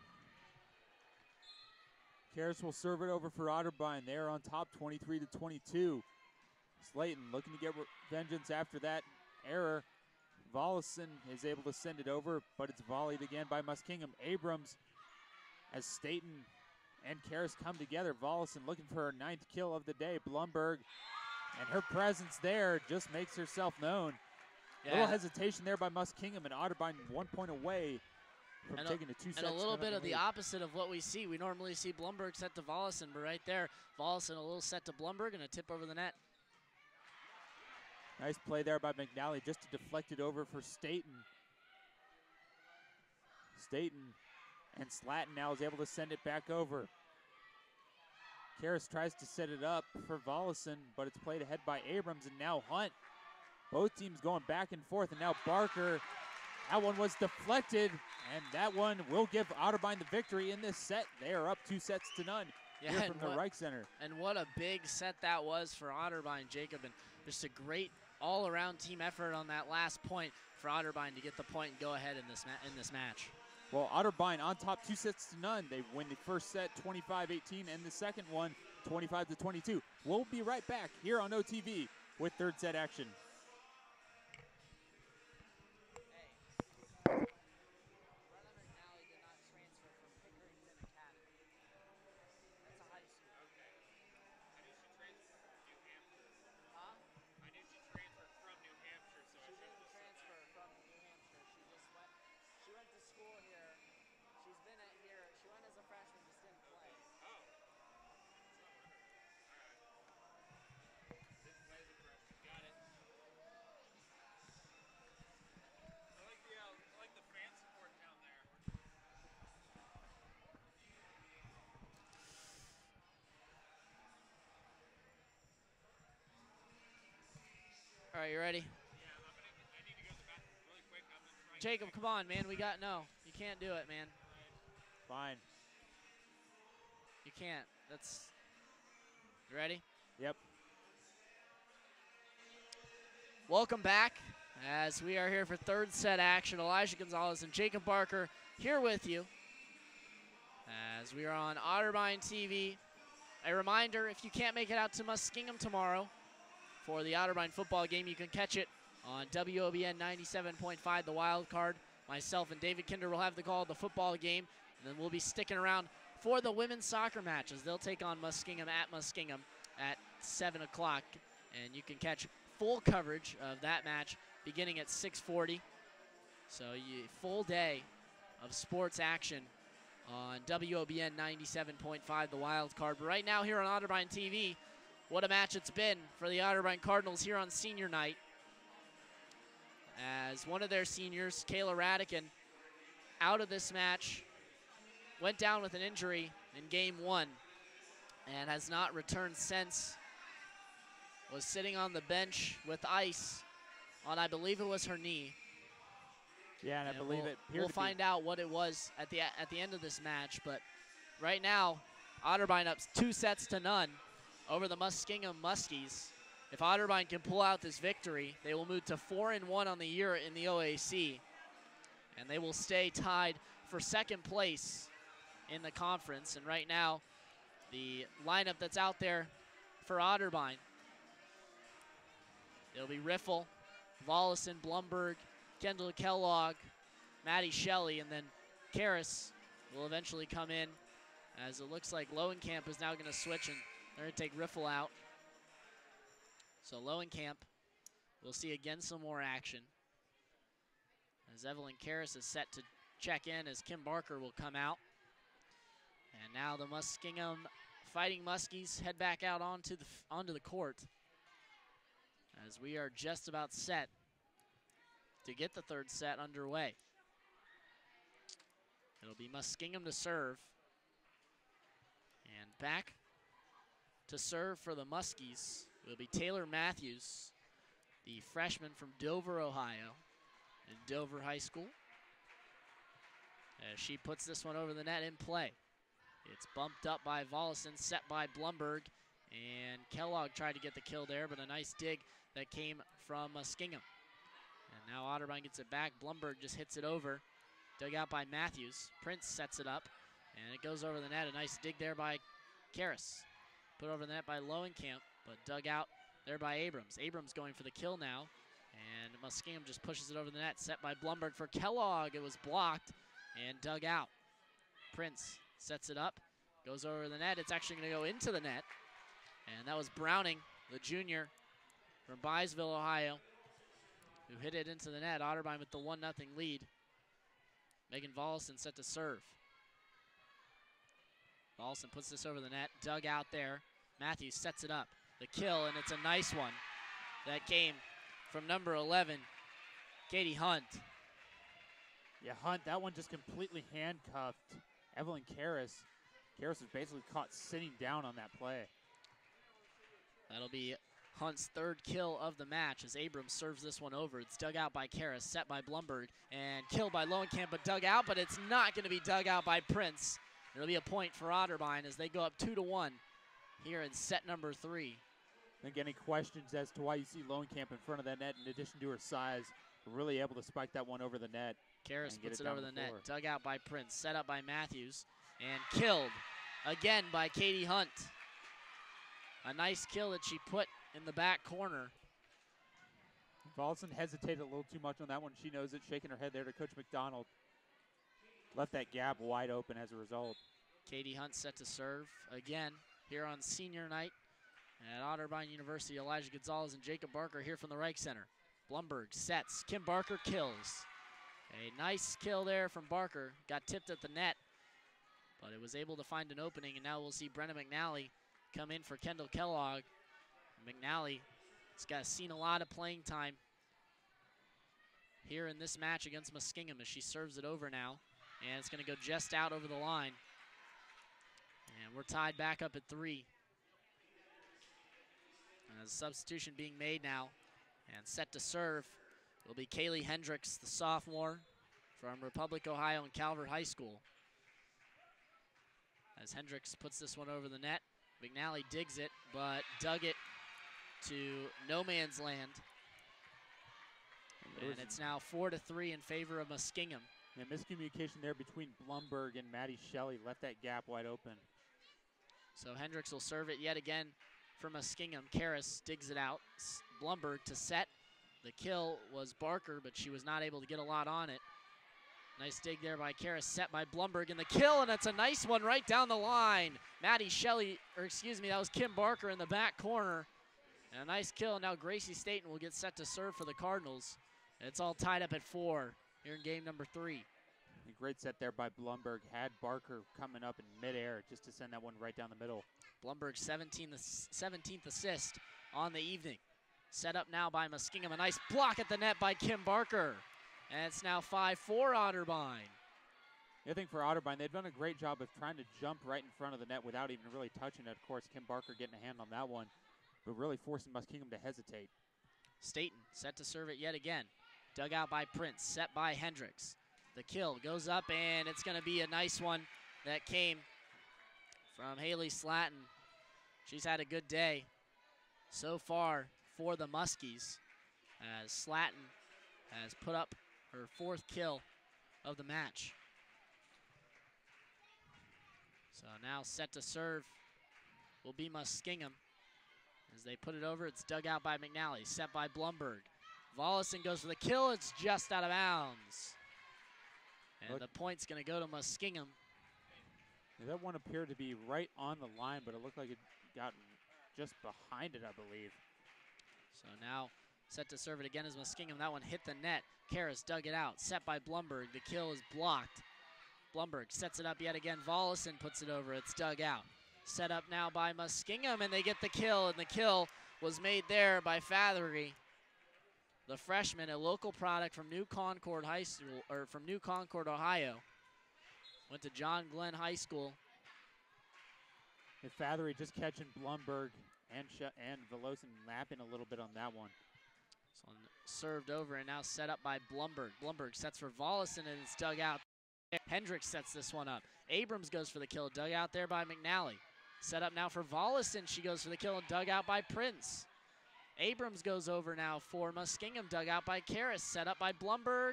Karras will serve it over for Otterbein. They're on top 23-22. Slayton looking to get vengeance after that error. Volleson is able to send it over, but it's volleyed again by Muskingum. Abrams, as Staten and Karras come together. Volleson looking for her 9th kill of the day. Blumberg, and her presence there just makes herself known. Yeah. Little hesitation there by Muskingum, and Otterbein 1 point away from taking a 2-set. And a little bit of the opposite of what we see. We normally see Blumberg set to Volleson, but right there, Volleson a little set to Blumberg and a tip over the net. Nice play there by McNally just to deflect it over for Staten. Staten and Slatton now is able to send it back over. Karras tries to set it up for Volleson, but it's played ahead by Abrams, and now Hunt. Both teams going back and forth, and now Barker. That one was deflected, and that one will give Otterbein the victory in this set. They are up 2-0 here from the Reich Center. And what a big set that was for Otterbein, Jacob, and just a great all-around team effort on that last point for Otterbein to get the point and go ahead in this match. Well, Otterbein on top 2-0. They win the first set 25-18 and the second one 25-22. We'll be right back here on OTV with third set action. All right, you ready? Yeah, I need to go to the bathroom really quick. Jacob, come on, man. You can't do it, man. Fine. You can't. You ready? Yep. Welcome back as we are here for third set action. Elijah Gonzalez and Jacob Barker here with you as we are on Otterbein TV. A reminder, if you can't make it out to Muskingum tomorrow for the Otterbein football game, you can catch it on WOBN 97.5, the wild card. Myself and David Kinder will have the call of the football game, and then we'll be sticking around for the women's soccer matches. They'll take on Muskingum at Muskingum at 7 o'clock, and you can catch full coverage of that match beginning at 6:40. So full day of sports action on WOBN 97.5, the Wild Card. But right now here on Otterbein TV, what a match it's been for the Otterbein Cardinals here on senior night. As one of their seniors, Kayla Radican, out of this match, went down with an injury in game 1 and has not returned since. Was sitting on the bench with ice on, I believe it was her knee. Yeah, and I believe we'll find out what it was at the end of this match. But right now, Otterbein up 2-0 over the Muskingum Muskies. If Otterbein can pull out this victory, they will move to 4-1 on the year in the OAC, and they will stay tied for second place in the conference. And right now, the lineup that's out there for Otterbein, it'll be Riffle, Vollison, Blumberg, Kendall Kellogg, Maddie Shelley, and then Karras will eventually come in, as it looks like Lowenkamp is now going to switch and they're going to take Riffle out. So Lowenkamp, we'll see again some more action, as Evelyn Karras is set to check in, as Kim Barker will come out. And now the Muskingum Fighting Muskies head back out onto the court, as we are just about set to get the third set underway. It'll be Muskingum to serve. And back to serve for the Muskies will be Taylor Matthews, the freshman from Dover, Ohio, in Dover High School, as she puts this one over the net in play. It's bumped up by Vollison, set by Blumberg, and Kellogg tried to get the kill there, but a nice dig that came from Muskingum. And now Otterbein gets it back. Blumberg just hits it over. Dug out by Matthews. Prince sets it up, and it goes over the net. A nice dig there by Karras. Put over the net by Lowenkamp, but dug out there by Abrams. Abrams going for the kill now, and Muskingum just pushes it over the net. Set by Blumberg for Kellogg. It was blocked and dug out. Prince sets it up, goes over the net. It's actually going to go into the net, and that was Browning, the junior from Byesville, Ohio, who hit it into the net. Otterbein with the 1-0 lead. Megan Vollison set to serve. Vollison puts this over the net, dug out there. Matthews sets it up. The kill, and it's a nice one that came from number 11, Katie Hunt. Yeah, Hunt, that one just completely handcuffed Evelyn Karras. Karras was basically caught sitting down on that play. That'll be Hunt's third kill of the match, as Abrams serves this one over. It's dug out by Karras, set by Blumberg, and killed by Lowenkamp, but dug out, but it's not going to be dug out by Prince. It'll be a point for Otterbein as they go up 2-1 here in set number 3. I think any questions as to why you see Lowenkamp in front of that net, in addition to her size, really able to spike that one over the net. Karras puts it over the net, dug out by Prince, set up by Matthews, and killed again by Katie Hunt. A nice kill that she put in the back corner. Vollison hesitated a little too much on that one. She knows it, shaking her head there to Coach McDonald. Left that gap wide open as a result. Katie Hunt set to serve again here on senior night at Otterbein University. Elijah Gonzalez and Jacob Barker here from the Reich Center. Blumberg sets, Kim Barker kills. A nice kill there from Barker. Got tipped at the net, but it was able to find an opening, and now we'll see Brenna McNally come in for Kendall Kellogg. McNally has seen a lot of playing time here in this match against Muskingum, as she serves it over now, and it's going to go just out over the line. And we're tied back up at 3. As a substitution being made now, and set to serve will be Kaylee Hendricks, the sophomore from Republic, Ohio, and Calvert High School. As Hendricks puts this one over the net, McNally digs it, but dug it to no man's land. And it's now 4-3 in favor of Muskingum. Yeah, miscommunication there between Blumberg and Maddie Shelley left that gap wide open. So Hendricks will serve it yet again for Muskingum. Karras digs it out. Blumberg to set. The kill was Barker, but she was not able to get a lot on it. Nice dig there by Karras, set by Blumberg, and the kill, and it's a nice one right down the line. Maddie Shelley, or excuse me, that was Kim Barker in the back corner. And a nice kill. Now Gracie Staten will get set to serve for the Cardinals. It's all tied up at 4 here in game number 3. A great set there by Blumberg. Had Barker coming up in midair just to send that one right down the middle. Blumberg's 17th assist on the evening. Set up now by Muskingum. A nice block at the net by Kim Barker. And it's now 5-4 Otterbein. I think for Otterbein, they've done a great job of trying to jump right in front of the net without even really touching it. Of course, Kim Barker getting a hand on that one, but really forcing Muskingum to hesitate. Staten set to serve it yet again. Dug out by Prince, set by Hendricks. The kill goes up, and it's going to be a nice one that came from Haley Slatton. She's had a good day so far for the Muskies, as Slatton has put up her 4th kill of the match. So now set to serve will be Muskingum. As they put it over, it's dug out by McNally, set by Blumberg. Vollison goes for the kill, it's just out of bounds. And the point's going to go to Muskingum. Yeah, that one appeared to be right on the line, but it looked like it got just behind it, I believe. So now set to serve it again is Muskingum. That one hit the net. Karras dug it out, set by Blumberg. The kill is blocked. Blumberg sets it up yet again. Vollison puts it over. It's dug out. Set up now by Muskingum, and they get the kill, and the kill was made there by Fathery, the freshman, a local product from New Concord High School, or from New Concord, Ohio. Went to John Glenn High School. And Fathery just catching Blumberg and Velosin lapping a little bit on that one. So served over and now set up by Blumberg. Blumberg sets for Vollison, and it's dug out. Hendricks sets this one up. Abrams goes for the kill, dug out there by McNally. Set up now for Vollison. She goes for the kill and dug out by Prince. Abrams goes over now for Muskingum, dug out by Karras, set up by Blumberg,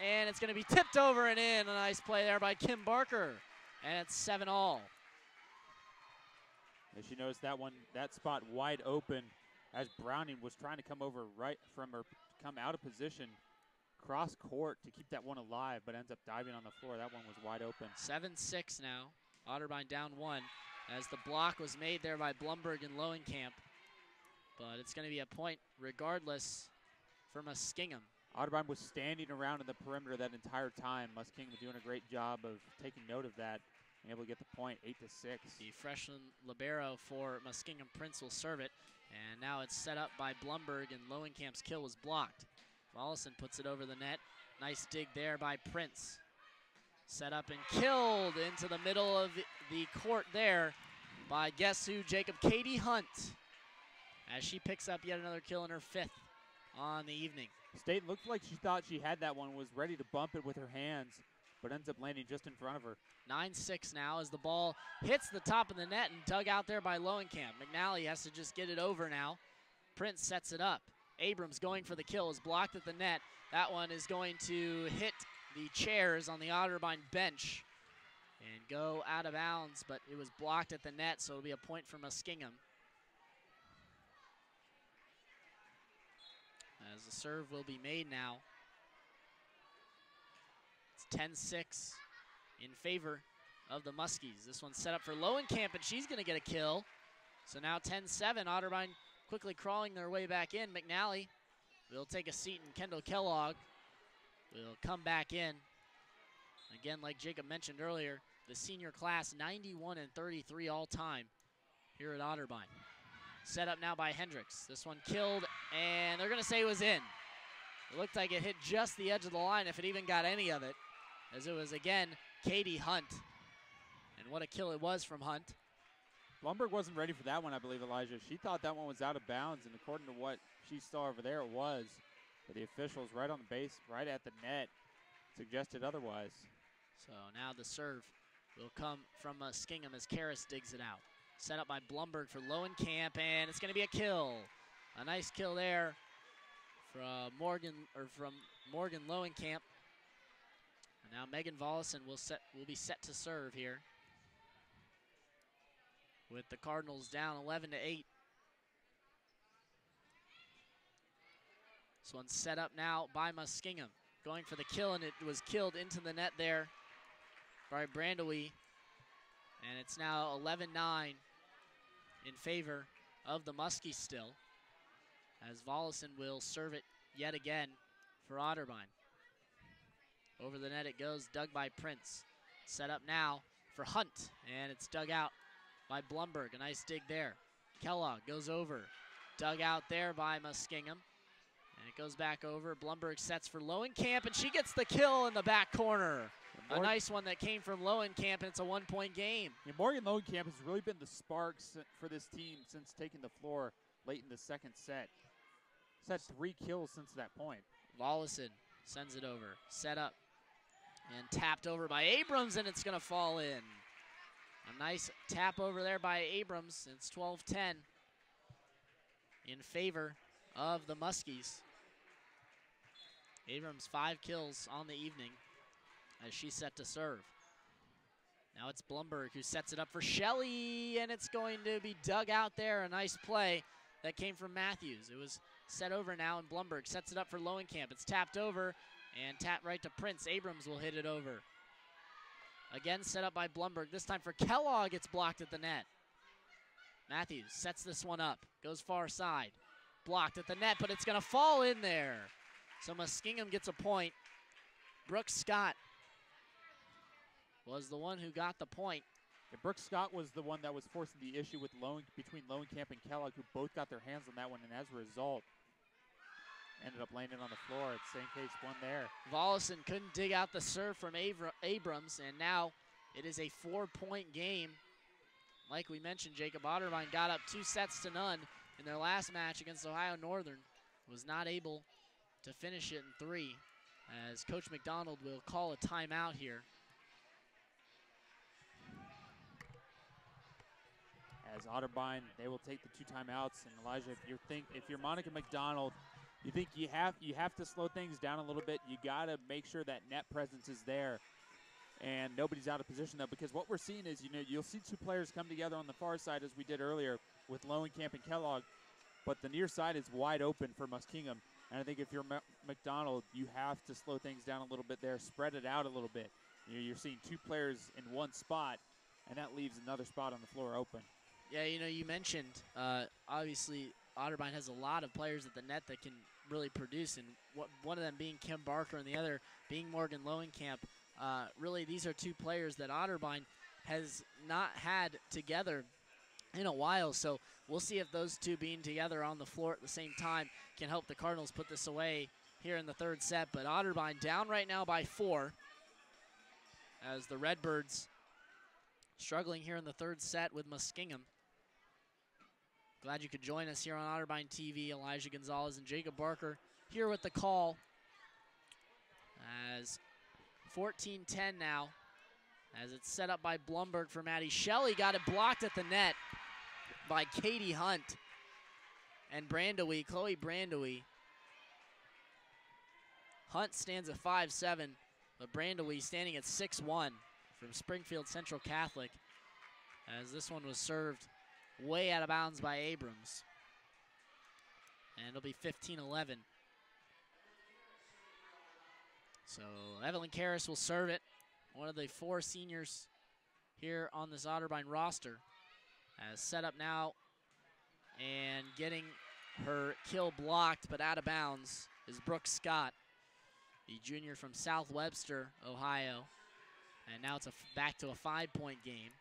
and it's going to be tipped over and in. A nice play there by Kim Barker, and it's 7-all. As she noticed that spot wide open as Browning was trying to come over right from her, come out of position, cross court to keep that one alive, but ends up diving on the floor. That one was wide open. 7-6 now. Otterbein down 1 as the block was made there by Blumberg and Lowenkamp. But it's going to be a point regardless for Muskingum. Otterbein was standing around in the perimeter that entire time. Muskingum was doing a great job of taking note of that and able to get the point, 8-6. The freshman libero for Muskingum, Prince, will serve it. And now it's set up by Blumberg, and Lowenkamp's kill was blocked. Vollison puts it over the net. Nice dig there by Prince. Set up and killed into the middle of the court there by guess who, Jacob? Katie Hunt, as she picks up yet another kill in her 5th on the evening. State looked like she thought she had that one, was ready to bump it with her hands, but ends up landing just in front of her. 9-6 now as the ball hits the top of the net and dug out there by Lowenkamp. McNally has to just get it over now. Prince sets it up. Abrams going for the kill is blocked at the net. That one is going to hit the chairs on the Otterbein bench and go out of bounds, but it was blocked at the net, so it'll be a point for Muskingum. As the serve will be made now. It's 10-6 in favor of the Muskies. This one's set up for Lowenkamp, and she's going to get a kill. So now 10-7, Otterbein quickly crawling their way back in. McNally will take a seat, and Kendall Kellogg will come back in. Again, like Jacob mentioned earlier, the senior class 91-33 all time here at Otterbein. Set up now by Hendricks. This one killed, and they're going to say it was in. It looked like it hit just the edge of the line, if it even got any of it, as it was, again, Katie Hunt. And what a kill it was from Hunt. Blumberg wasn't ready for that one, I believe, Elijah. She thought that one was out of bounds, and according to what she saw over there, it was. But the officials right on the base, right at the net, suggested otherwise. So now the serve will come from Muskingum as Karras digs it out. Set up by Blumberg for Lowenkamp, and it's going to be a kill. A nice kill there from Morgan Lowenkamp. And now Megan Vollison will be set to serve here, with the Cardinals down 11-8. This one's set up now by Muskingum. Going for the kill, and it was killed into the net there by Brandewie. And it's now 11-9 in favor of the Muskies still. as Volleyball will serve it yet again for Otterbein. Over the net it goes, dug by Prince. Set up now for Hunt, and it's dug out by Blumberg. A nice dig there. Kellogg goes over, dug out there by Muskingum. And it goes back over. Blumberg sets for Lowenkamp, and she gets the kill in the back corner. A nice one that came from Lowenkamp, and it's a 1-point game. Yeah, Morgan Lowenkamp has really been the spark for this team since taking the floor late in the second set. He's had 3 kills since that point. Volleyball sends it over. Set up and tapped over by Abrams, and it's going to fall in. A nice tap over there by Abrams. It's 12-10 in favor of the Muskies. Abrams 5 kills on the evening as she's set to serve. Now it's Blumberg who sets it up for Shelley, and it's going to be dug out there. A nice play that came from Matthews. It was set over now, and Blumberg sets it up for Lowenkamp. It's tapped over and tapped right to Prince. Abrams will hit it over. Again set up by Blumberg. This time for Kellogg, it's blocked at the net. Matthews sets this one up, goes far side. Blocked at the net, but it's going to fall in there. So Muskingum gets a point. Brooke Scott was the one who got the point. Yeah, Brooke Scott was the one that was forcing the issue with between Lowenkamp and Kellogg, who both got their hands on that one, and as a result, ended up landing on the floor. It's same case, one there. Volleyball couldn't dig out the serve from Abrams, and now it is a 4-point game. Like we mentioned, Jacob Otterbein got up 2-0 in their last match against Ohio Northern. Was not able to finish it in 3, as Coach McDonald will call a timeout here. As Otterbein, they will take the 2 timeouts. And Elijah, if you're Monica McDonald, you think you have to slow things down a little bit. You got to make sure that net presence is there, and nobody's out of position though. Because what we're seeing is, you'll see 2 players come together on the far side as we did earlier with Lowenkamp and Kellogg, but the near side is wide open for Muskingum. And I think if you're McDonald, you have to slow things down a little bit there, spread it out a little bit. You're seeing 2 players in one spot, and that leaves another spot on the floor open. Yeah, you mentioned, obviously, Otterbein has a lot of players at the net that can really produce, and one of them being Kim Barker and the other being Morgan Lowenkamp. Really, these are 2 players that Otterbein has not had together in a while, so we'll see if those 2 being together on the floor at the same time can help the Cardinals put this away here in the 3rd set. But Otterbein down right now by 4 as the Redbirds struggling here in the 3rd set with Muskingum. Glad you could join us here on Otterbein TV. Elijah Gonzalez and Jacob Barker here with the call. As 14-10 now, as it's set up by Blumberg for Maddie Shelley. Got it blocked at the net by Katie Hunt and Chloe Brandowie. Hunt stands at 5'7", but Brandowie standing at 6'1" from Springfield Central Catholic, as this one was served way out of bounds by Abrams. And it'll be 15-11. So Evelyn Karras will serve it, one of the 4 seniors here on this Otterbein roster. As set up now and getting her kill blocked but out of bounds is Brooke Scott, the junior from South Webster, Ohio. And now it's back to a 5-point game.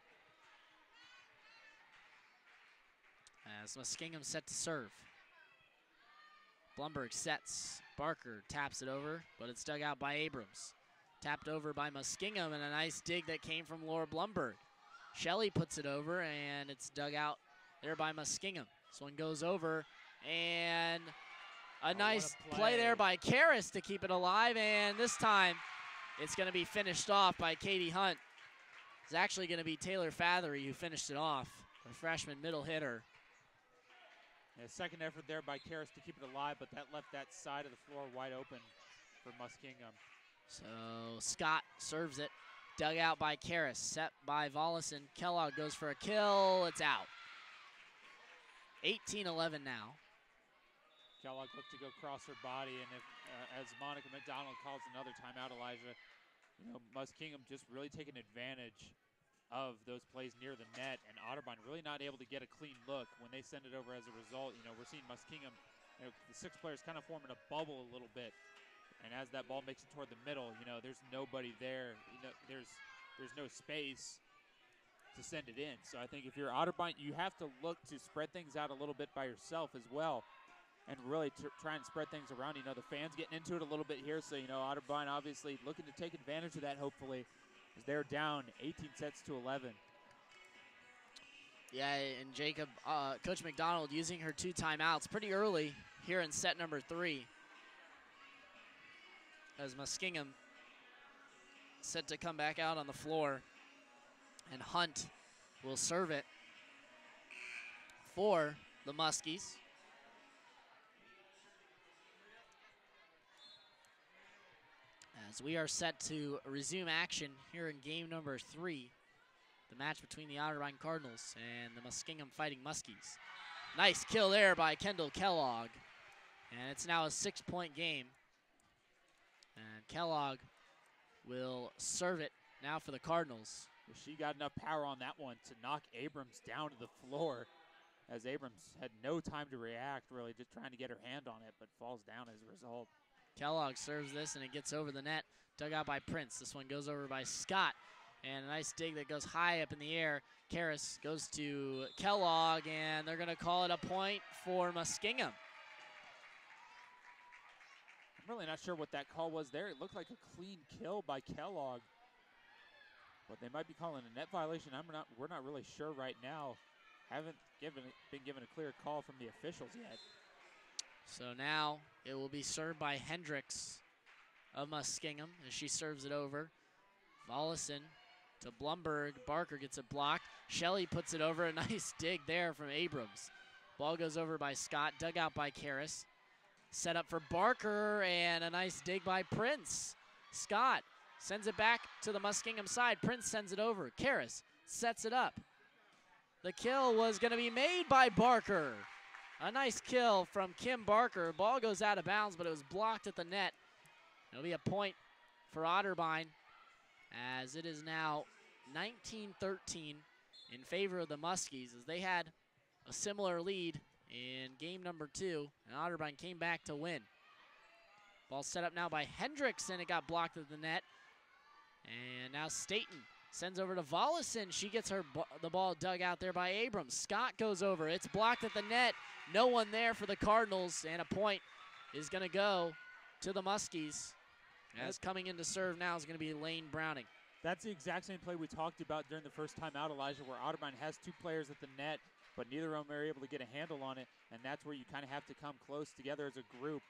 As Muskingum set to serve. Blumberg sets. Barker taps it over, but it's dug out by Abrams. Tapped over by Muskingum, and a nice dig that came from Laura Blumberg. Shelley puts it over, and it's dug out there by Muskingum. This one goes over, and a nice play there by Karras to keep it alive, and this time it's going to be finished off by Katie Hunt. It's actually going to be Taylor Fathery who finished it off, the freshman middle hitter. Yeah, second effort there by Karras to keep it alive, but that left that side of the floor wide open for Muskingum. So Scott serves it. Dug out by Karras, set by Volleyball. Kellogg goes for a kill. It's out. 18-11 now. Kellogg looked to go across her body, and if, as Monica McDonald calls another timeout, Elijah, Muskingum just really taking advantage of those plays near the net, and Otterbein really not able to get a clean look when they send it over. As a result, we're seeing Muskingum the 6 players kind of forming a bubble a little bit. And as that ball makes it toward the middle, there's nobody there. There's no space to send it in. So I think if you're Otterbein, you have to look to spread things out a little bit by yourself as well, and really try and spread things around. The fans getting into it a little bit here, so Otterbein obviously looking to take advantage of that. Hopefully, as they're down 18 sets to 11. Yeah, and Jacob, Coach McDonald using her 2 timeouts pretty early here in set number 3. As Muskingum set to come back out on the floor, and Hunt will serve it for the Muskies. As we are set to resume action here in game number 3, the match between the Otterbein Cardinals and the Muskingum Fighting Muskies. Nice kill there by Kendall Kellogg, and it's now a 6-point game. And Kellogg will serve it now for the Cardinals. She got enough power on that one to knock Abrams down to the floor, as Abrams had no time to react, really just trying to get her hand on it, but falls down as a result. Kellogg serves this, and it gets over the net. Dug out by Prince. This one goes over by Scott. And a nice dig that goes high up in the air. Karras goes to Kellogg, and they're going to call it a point for Muskingum. I'm really not sure what that call was there. It looked like a clean kill by Kellogg, but they might be calling a net violation. We're not really sure right now. Haven't been given a clear call from the officials yet. So now it will be served by Hendricks of Muskingum as she serves it over. Vollison to Blumberg. Barker gets it blocked. Shelley puts it over. A nice dig there from Abrams. Ball goes over by Scott, dug out by Karras. Set up for Barker, and a nice dig by Prince. Scott sends it back to the Muskingum side. Prince sends it over. Karras sets it up. The kill was going to be made by Barker. A nice kill from Kim Barker. Ball goes out of bounds, but it was blocked at the net. It'll be a point for Otterbein, as it is now 19-13 in favor of the Muskies, as they had a similar lead in game number 2, and Otterbein came back to win. Ball set up now by Hendricks, and it got blocked at the net. And now Staten sends over to Vollison. She gets the ball dug out there by Abrams. Scott goes over. It's blocked at the net. No one there for the Cardinals, and a point is going to go to the Muskies. As coming in to serve now is going to be Lane Browning. That's the exact same play we talked about during the first time out, Elijah, where Otterbein has 2 players at the net, but neither of them are able to get a handle on it, and that's where you kind of have to come close together as a group.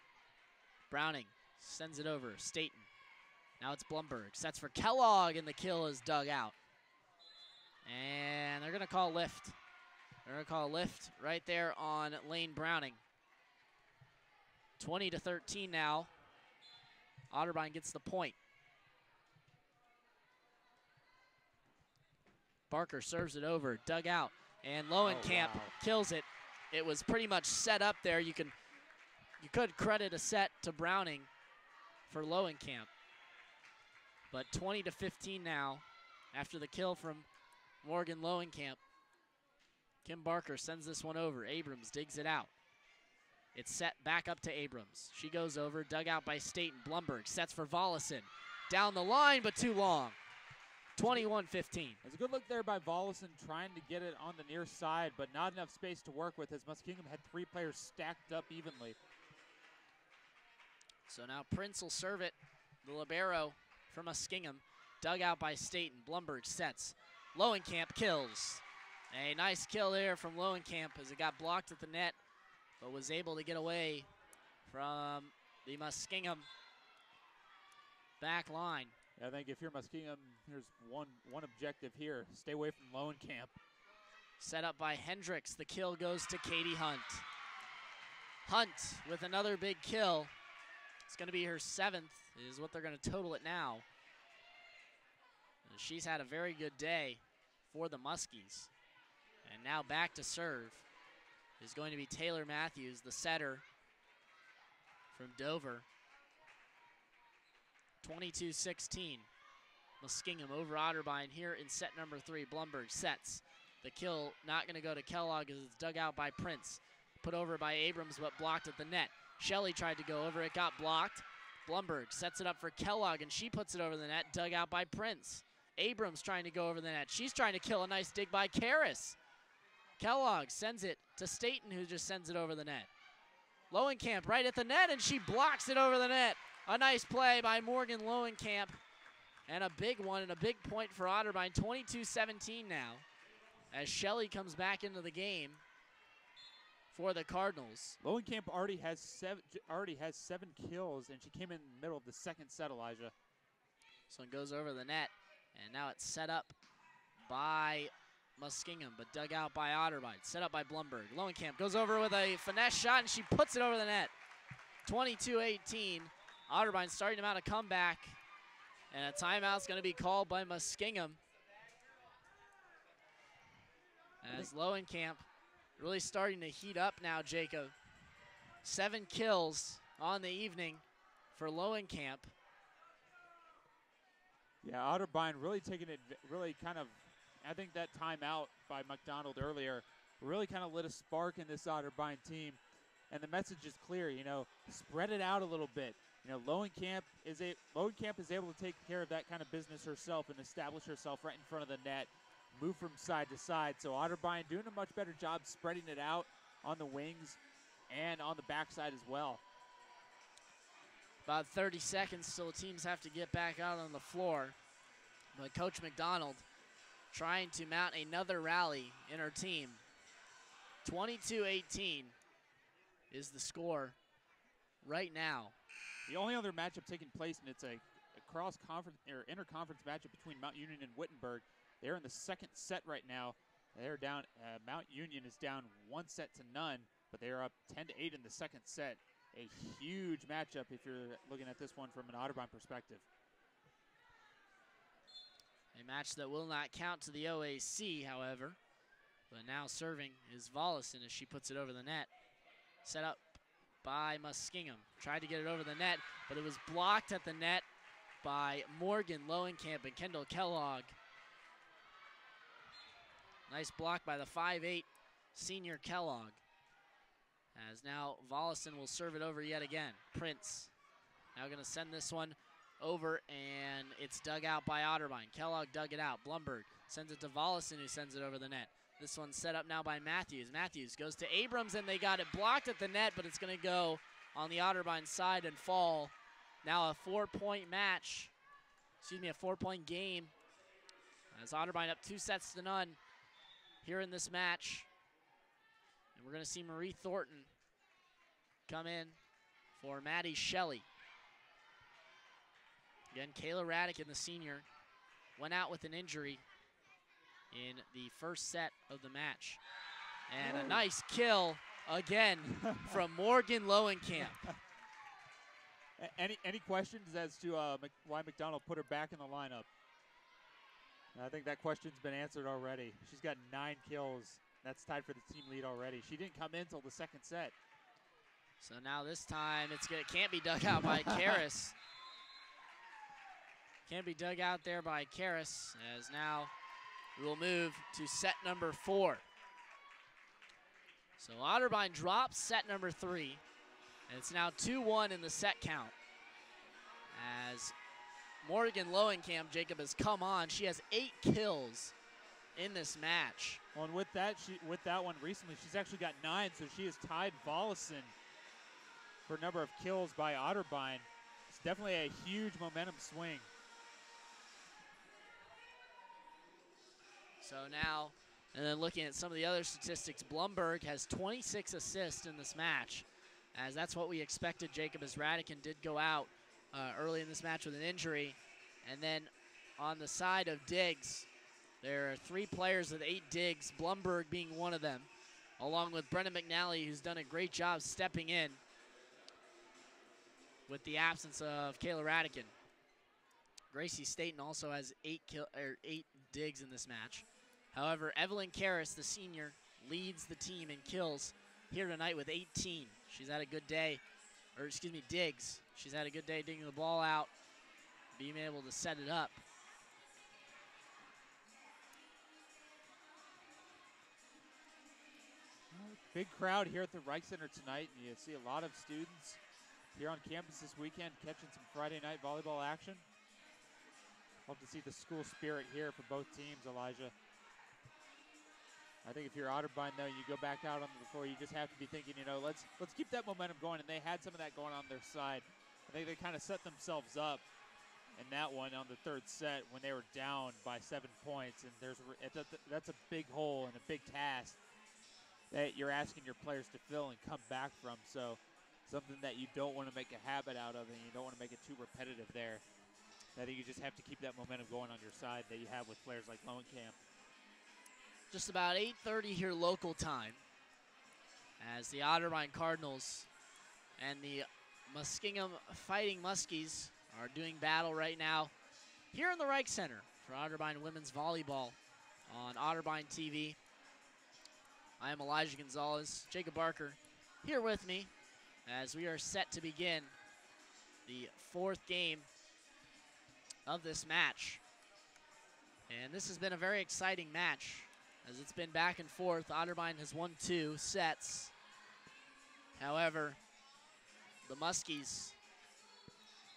Browning sends it over. Staten. Now it's Blumberg. Sets for Kellogg, and the kill is dug out. And they're going to call a lift. They're going to call a lift right there on Lane Browning. 20-13 now. Otterbein gets the point. Barker serves it over, dug out, and Lowenkamp kills it. It was pretty much set up there. You could credit a set to Browning for Lowenkamp. But 20-15 now after the kill from Morgan Lowenkamp. Kim Barker sends this one over. Abrams digs it out. It's set back up to Abrams. She goes over, dug out by Staten. Blumberg sets for Vollison. Down the line, but too long. 21-15. There's a good look there by Vollison trying to get it on the near side, but not enough space to work with, as Muskingum had 3 players stacked up evenly. So now Prince will serve it. The libero for Muskingum. Dug out by Staten. Blumberg sets. Lowenkamp kills. A nice kill there from Lowenkamp as it got blocked at the net, but was able to get away from the Muskingum back line. I think if you're Muskingum, here's one objective here. Stay away from Lowenkamp. Set up by Hendricks. The kill goes to Katie Hunt. Hunt with another big kill. It's going to be her 7th, is what they're going to total it now. And she's had a very good day for the Muskies. And now back to serve is going to be Taylor Matthews, the setter from Dover. 22-16. Muskingum over Otterbein here in set number 3. Blumberg sets. The kill not going to go to Kellogg as it's dug out by Prince. put over by Abrams, but blocked at the net. Shelley tried to go over, it got blocked. Blumberg sets it up for Kellogg, and she puts it over the net, dug out by Prince. Abrams trying to go over the net. She's trying to kill a nice dig by Karras. Kellogg sends it to Staten, who just sends it over the net. Lowenkamp right at the net, and she blocks it over the net. A nice play by Morgan Lowenkamp, and a big one and a big point for Otterbein. 22-17 now, as Shelley comes back into the game for the Cardinals. Lowenkamp already has seven kills, and she came in the middle of the second set, Elijah. So it goes over the net, and now it's set up by Muskingum, but dug out by Otterbein. Set up by Blumberg. Lowenkamp goes over with a finesse shot, and she puts it over the net. 22-18. Otterbein starting to mount a comeback, and a timeout's going to be called by Muskingum, as Lowenkamp really starting to heat up now, Jacob. 7 kills on the evening for Lowenkamp. Yeah, Otterbein really taking it, I think that timeout by McDonald earlier really kind of lit a spark in this Otterbein team. And the message is clear, spread it out a little bit. Lowenkamp is able to take care of that kind of business herself and establish herself right in front of the net, move from side to side. So Otterbein doing a much better job spreading it out on the wings and on the backside as well. About 30 seconds till the teams have to get back out on the floor. But Coach McDonald trying to mount another rally in her team. 22-18 is the score right now. The only other matchup taking place, and it's a cross-conference or inter-conference matchup between Mount Union and Wittenberg. They're in the second set right now. They're down. Mount Union is down 1-0, but they are up 10-8 in the second set. A huge matchup if you're looking at this one from an Otterbein perspective. A match that will not count to the OAC, however. But now serving is Volleson as she puts it over the net. Set up by Muskingum. Tried to get it over the net, but it was blocked at the net by Morgan Lowenkamp and Kendall Kellogg. Nice block by the 5'8" senior Kellogg. As now Volleson will serve it over yet again. Prince now going to send this one over, and it's dug out by Otterbein. Kellogg dug it out. Blumberg sends it to Volleson, who sends it over the net. This one's set up now by Matthews. Matthews goes to Abrams, and they got it blocked at the net, but it's going to go on the Otterbein side and fall. Now a 4-point match, a 4-point game, as Otterbein up 2-0 here in this match. And we're going to see Marie Thornton come in for Maddie Shelley. Again, Kayla Radican, the senior, went out with an injury in the first set of the match. And a nice kill again from Morgan Lowenkamp. Any questions as to why McDonald put her back in the lineup? I think that question's been answered already. She's got 9 kills. That's tied for the team lead already. She didn't come in until the second set. So now this time it can't be dug out by Karras. Can't be dug out there by Karras, as now we will move to set number 4. So Otterbein drops set number 3, and it's now 2-1 in the set count. As Morgan Lowenkamp, Jacob, has come on. She has 8 kills in this match. Well, and with that one recently, she's actually got 9, so she has tied Volleson for a number of kills by Otterbein. It's definitely a huge momentum swing. So now, and then looking at some of the other statistics, Blumberg has 26 assists in this match, as that's what we expected, Jacob, as Radican did go out early in this match with an injury. And then on the side of digs, there are 3 players with 8 digs, Blumberg being one of them, along with Brennan McNally, who's done a great job stepping in with the absence of Kayla Radican. Gracie Staten also has 8 digs in this match. However, Evelyn Karras, the senior, leads the team in kills here tonight with 18. She's had a good day, digs. She's had a good day digging the ball out, being able to set it up. Big crowd here at the Reich Center tonight, and you see a lot of students here on campus this weekend catching some Friday night volleyball action. Love to see the school spirit here for both teams, Elijah. I think if you're Otterbein, though, you go back out on the floor, you just have to be thinking, you know, let's keep that momentum going, and they had some of that going on their side. I think they kind of set themselves up in that one on the third set when they were down by 7 points, and that's a big hole and a big task that you're asking your players to fill and come back from. So something that you don't want to make a habit out of, and you don't want to make it too repetitive there. I think you just have to keep that momentum going on your side that you have with players like Lowenkamp. Just about 8:30 here local time as the Otterbein Cardinals and the Muskingum Fighting Muskies are doing battle right now here in the Reich Center for Otterbein Women's Volleyball on Otterbein TV. I am Elijah Gonzalez, Jacob Barker here with me as we are set to begin the fourth game of this match. And this has been a very exciting match as it's been back and forth. Otterbein has won 2 sets. However, the Muskies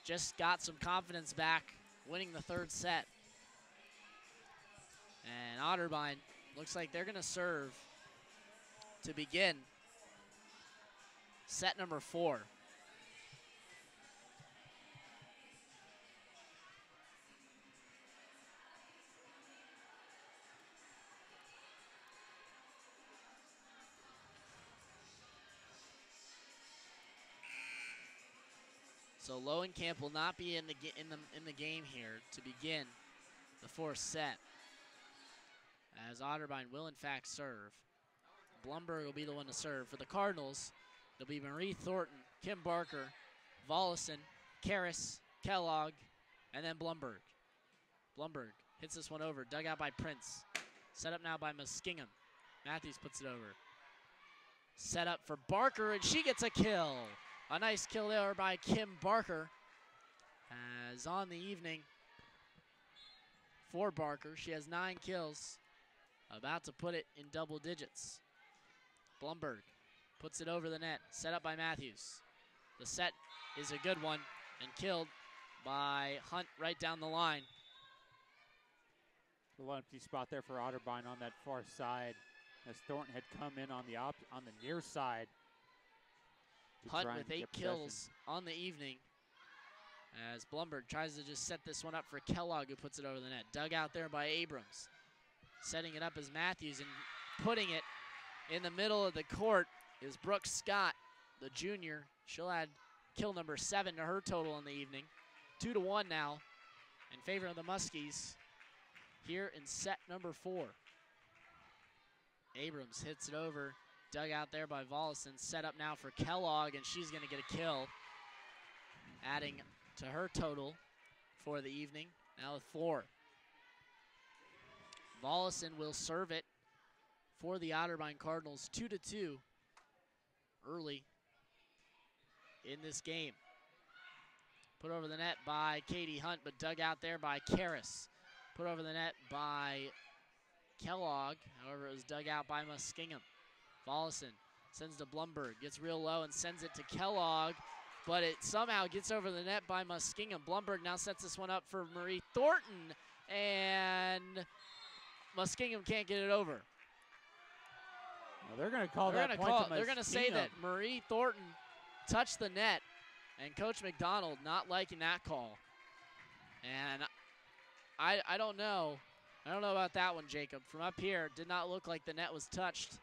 just got some confidence back, winning the third set. And Otterbein looks like they're going to serve to begin set number 4. So Lowenkamp will not be in the game here to begin the fourth set, as Otterbein will in fact serve. Blumberg will be the one to serve. For the Cardinals, it'll be Marie Thornton, Kim Barker, Vollison, Karras, Kellogg, and then Blumberg. Blumberg hits this one over, dug out by Prince. Set up now by Muskingum. Matthews puts it over. Set up for Barker, and she gets a kill. A nice kill there by Kim Barker. As on the evening for Barker, she has 9 kills. About to put it in double digits. Blumberg puts it over the net. Set up by Matthews. The set is a good one and killed by Hunt right down the line. A little empty spot there for Otterbein on that far side, as Thornton had come in on the near side. Hunt with 8 kills on the evening, as Blumberg tries to just set this one up for Kellogg, who puts it over the net. Dug out there by Abrams. Setting it up as Matthews, and putting it in the middle of the court is Brooke Scott, the junior. She'll add kill number 7 to her total in the evening. 2-1 now in favor of the Muskies here in set number 4. Abrams hits it over. Dug out there by Vollison. Set up now for Kellogg, and she's going to get a kill, adding to her total for the evening, now with 4. Vollison will serve it for the Otterbein Cardinals, 2-2 early in this game. Put over the net by Katie Hunt, but dug out there by Karras. Put over the net by Kellogg. However, it was dug out by Muskingum. Vollison sends to Blumberg, gets real low and sends it to Kellogg, but it somehow gets over the net by Muskingum. Blumberg now sets this one up for Marie Thornton, and Muskingum can't get it over. Well, they're going to call that point to They're going to say that Marie Thornton touched the net, and Coach McDonald not liking that call. And I don't know. I don't know about that one, Jacob. From up here, it did not look like the net was touched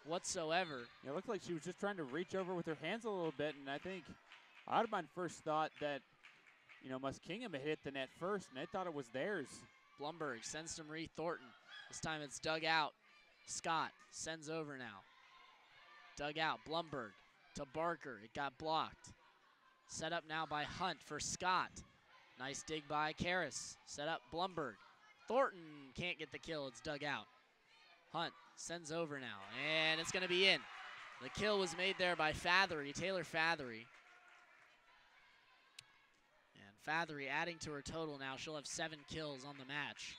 whatsoever. It looked like she was just trying to reach over with her hands a little bit, and I think Otterbein first thought that, you know, Muskingum had hit the net first, and they thought it was theirs. Blumberg sends to Marie Thornton. This time it's dug out. Scott sends over now. Dug out. Blumberg to Barker. It got blocked. Set up now by Hunt for Scott. Nice dig by Karras. Set up Blumberg. Thornton can't get the kill. It's dug out. Hunt sends over now, and it's going to be in. The kill was made there by Fathery, Taylor Fathery. And Fathery adding to her total now. She'll have 7 kills on the match.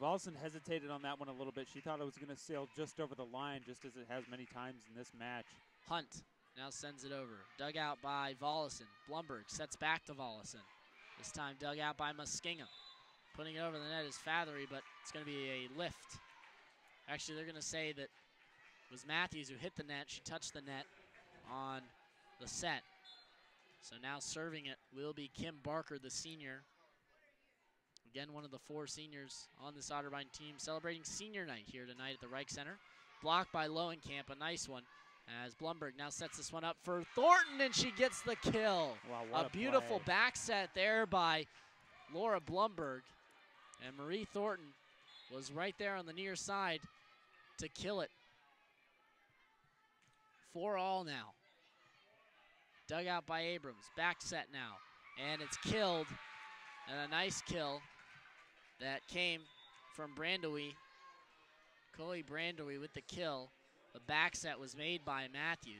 Vollison hesitated on that one a little bit. She thought it was going to sail just over the line, just as it has many times in this match. Hunt now sends it over. Dug out by Vollison. Blumberg sets back to Vollison. This time dug out by Muskingum. Putting it over the net is Fathery, but it's going to be a lift. Actually, they're going to say that it was Matthews who hit the net. She touched the net on the set. So now serving it will be Kim Barker, the senior. Again, one of the 4 seniors on this Otterbein team celebrating senior night here tonight at the Reich Center. Blocked by Lowenkamp, a nice one, as Blumberg now sets this one up for Thornton, and she gets the kill. Wow, what a beautiful play. back set there by Laura Blumberg. And Marie Thornton was right there on the near side to kill it. 4-all now. Dug out by Abrams, back set now. And it's killed, and a nice kill that came from Brandowy. Chloe Brandowy with the kill. The back set was made by Matthews.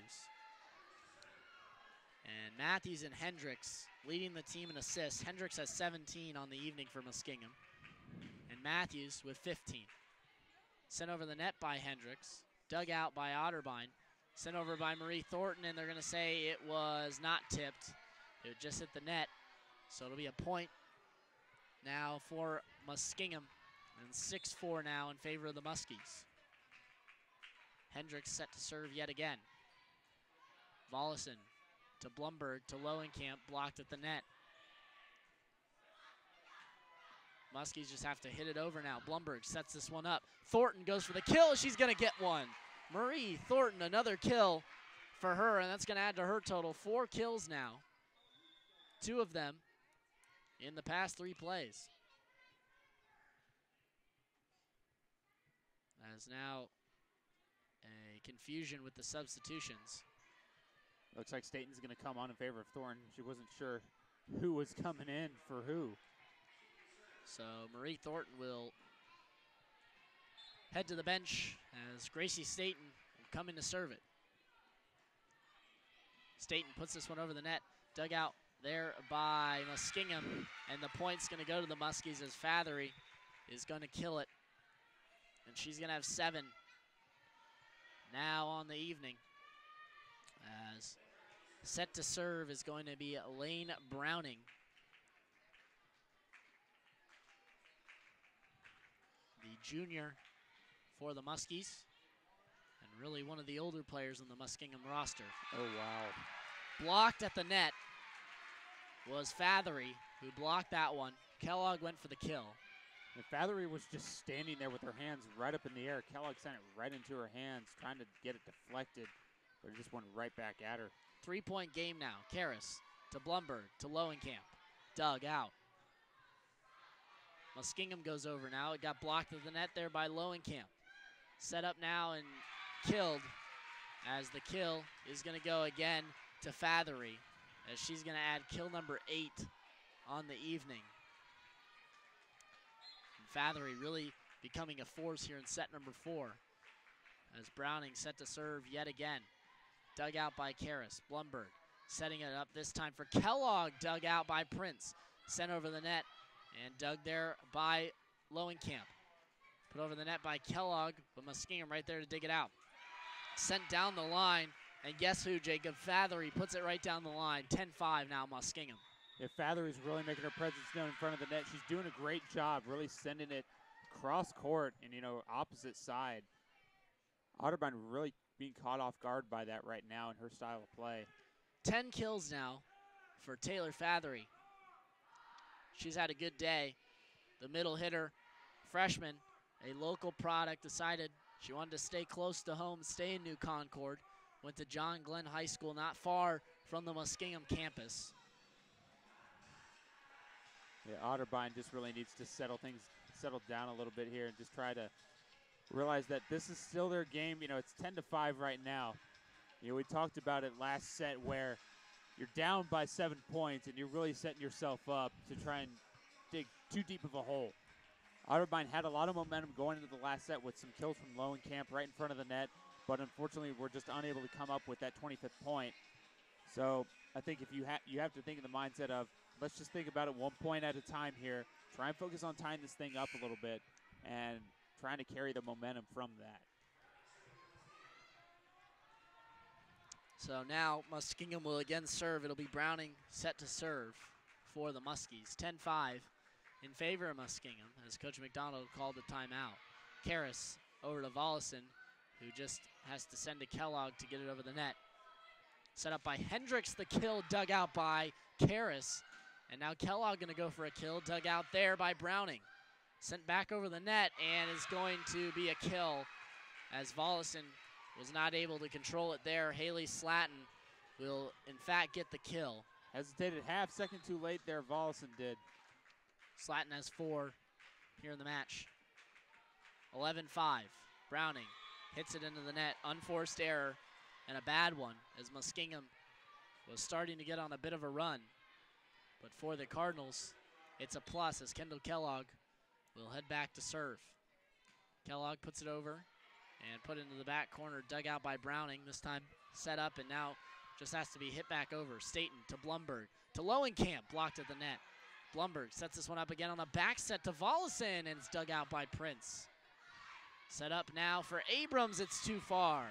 And Matthews and Hendricks leading the team in assists. Hendricks has 17 on the evening for Muskingum. And Matthews with 15. Sent over the net by Hendricks. Dug out by Otterbein. Sent over by Marie Thornton, and they're going to say it was not tipped. It just hit the net. So it'll be a point now for Muskingum. And 6-4 now in favor of the Muskies. Hendricks set to serve yet again. Vollison to Blumberg to Lowenkamp, blocked at the net. Muskies just have to hit it over now. Blumberg sets this one up. Thornton goes for the kill. She's going to get one. Marie Thornton, another kill for her, and that's going to add to her total. 4 kills now. 2 of them in the past 3 plays. As now a confusion with the substitutions. Looks like Staten's going to come on in favor of Thornton. She wasn't sure who was coming in for who. So Marie Thornton will head to the bench as Gracie Staten will come in to serve it. Staten puts this one over the net. Dug out there by Muskingum, and the point's going to go to the Muskies as Fathery is going to kill it. And she's going to have 7 now on the evening. As set to serve is going to be Elaine Browning. The junior for the Muskies, and really one of the older players on the Muskingum roster. Oh, wow. Blocked at the net was Fathery, who blocked that one. Kellogg went for the kill. And Fathery was just standing there with her hands right up in the air. Kellogg sent it right into her hands, trying to get it deflected, but it just went right back at her. 3-point game now. Karras to Blumberg to Lowenkamp. Dug out. Muskingum goes over now. It got blocked at the net there by Lowenkamp. Set up now and killed, as the kill is going to go again to Fathery, as she's going to add kill number 8 on the evening. And Fathery really becoming a force here in set number 4, as Browning set to serve yet again. Dug out by Karras. Blumberg setting it up this time for Kellogg. Dug out by Prince. Sent over the net and dug there by Lowenkamp. Put over the net by Kellogg, but Muskingum right there to dig it out. Sent down the line, and guess who, Jacob? Fathery puts it right down the line. 10-5 now, Muskingum. If Fathery's really making her presence known in front of the net, she's doing a great job, really sending it cross court and, opposite side. Otterbein really being caught off guard by that right now in her style of play. 10 kills now for Taylor Fathery. She's had a good day. The middle hitter, freshman, a local product, decided she wanted to stay close to home, stay in New Concord. Went to John Glenn High School, not far from the Muskingum campus. Yeah, Otterbein just really needs to settle down a little bit here and just try to realize that this is still their game. It's 10-5 right now. We talked about it last set where you're down by 7 points and you're really setting yourself up to try and dig too deep of a hole. Otterbein had a lot of momentum going into the last set with some kills from Lowenkamp right in front of the net, but unfortunately we're just unable to come up with that 25th point. So I think if you have to think in the mindset of, let's just think about it 1 point at a time here. Try and focus on tying this thing up a little bit. and trying to carry the momentum from that. So now Muskingum will again serve. It'll be Browning set to serve for the Muskies. 10-5 in favor of Muskingum as Coach McDonald called the timeout. Karras over to Volleson, who just has to send to Kellogg to get it over the net. Set up by Hendricks, the kill dug out by Karras. And now Kellogg gonna go for a kill, dug out there by Browning. Sent back over the net and is going to be a kill as Volleson was not able to control it there. Haley Slatton will in fact get the kill. Hesitated half second too late there, Volleson did. Slatton has 4 here in the match. 11-5, Browning hits it into the net, unforced error, and a bad one as Muskingum was starting to get on a bit of a run. But for the Cardinals, it's a plus as Kendall Kellogg will head back to serve. Kellogg puts it over and put into the back corner, dug out by Browning. This time set up and now just has to be hit back over. Staten to Blumberg, to Lowenkamp, blocked at the net. Blumberg sets this one up again on the back set to Volleson, and it's dug out by Prince. Set up now for Abrams, it's too far.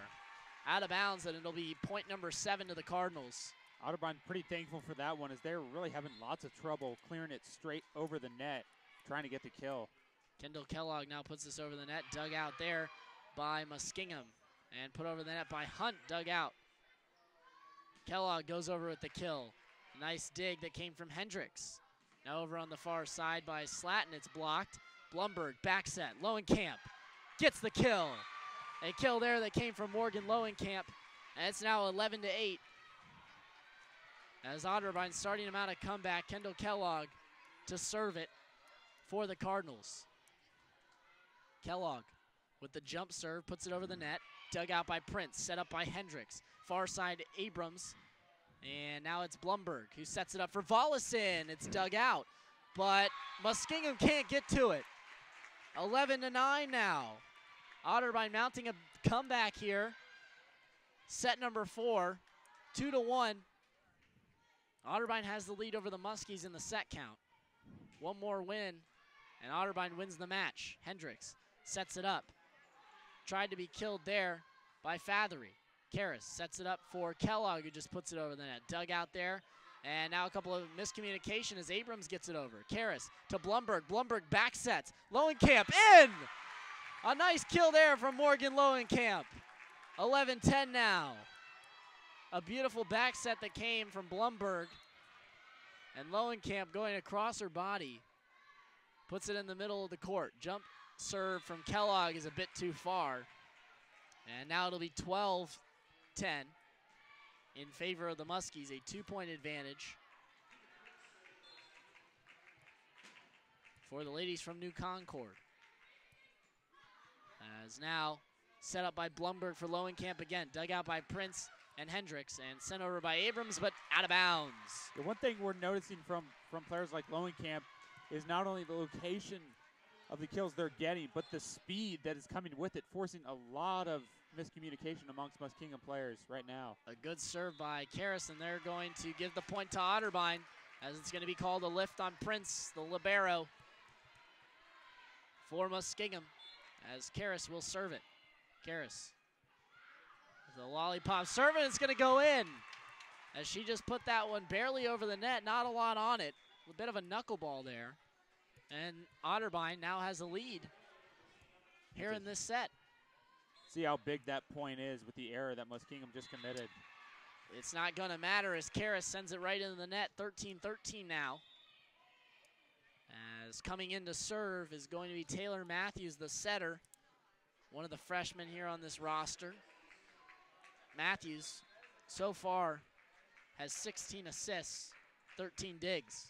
Out of bounds, and it'll be point number 7 to the Cardinals. Otterbein pretty thankful for that one as they're really having lots of trouble clearing it straight over the net, trying to get the kill. Kendall Kellogg now puts this over the net, dug out there by Muskingum, and put over the net by Hunt, dug out. Kellogg goes over with the kill. Nice dig that came from Hendricks. Now over on the far side by Slatton, it's blocked. Blumberg, back set, Lowenkamp gets the kill. A kill there that came from Morgan Lowenkamp, and it's now 11-8. As Otterbein starting him out a comeback, Kendall Kellogg to serve it for the Cardinals. Kellogg with the jump serve, puts it over the net, dug out by Prince, set up by Hendricks. Far side Abrams, and now it's Blumberg who sets it up for Volleson. It's dug out, but Muskingum can't get to it. 11-9 now. Otterbein mounting a comeback here. Set number 4, 2-1. Otterbein has the lead over the Muskies in the set count. One more win, and Otterbein wins the match. Hendricks sets it up. Tried to be killed there by Fathery. Karras sets it up for Kellogg, who just puts it over the net. Dug out there, and now a couple of miscommunication as Abrams gets it over. Karras to Blumberg. Blumberg back sets. Lowenkamp in! A nice kill there from Morgan Lowenkamp. 11-10 now. A beautiful back set that came from Blumberg. And Lowenkamp going across her body. Puts it in the middle of the court. Jump serve from Kellogg is a bit too far. And now it'll be 12-10 in favor of the Muskies. A 2-point advantage for the ladies from New Concord. As now set up by Blumberg for Lowenkamp again. Dug out by Prince and Hendricks and sent over by Abrams, but out of bounds. The one thing we're noticing from players like Lowenkamp is not only the location of the kills they're getting, but the speed that is coming with it, forcing a lot of miscommunication amongst Muskingum players right now. A good serve by Karras, and they're going to give the point to Otterbein as it's going to be called a lift on Prince, the libero, for Muskingum, as Karras will serve it. Karras, the lollipop serve, and it's going to go in, as she just put that one barely over the net, not a lot on it, a bit of a knuckleball there. And Otterbein now has a lead here in this set. See how big that point is with the error that Muskingum just committed. It's not going to matter as Karras sends it right into the net. 13-13 now. As coming in to serve is going to be Taylor Matthews, the setter, one of the freshmen here on this roster. Matthews, so far, has 16 assists, 13 digs.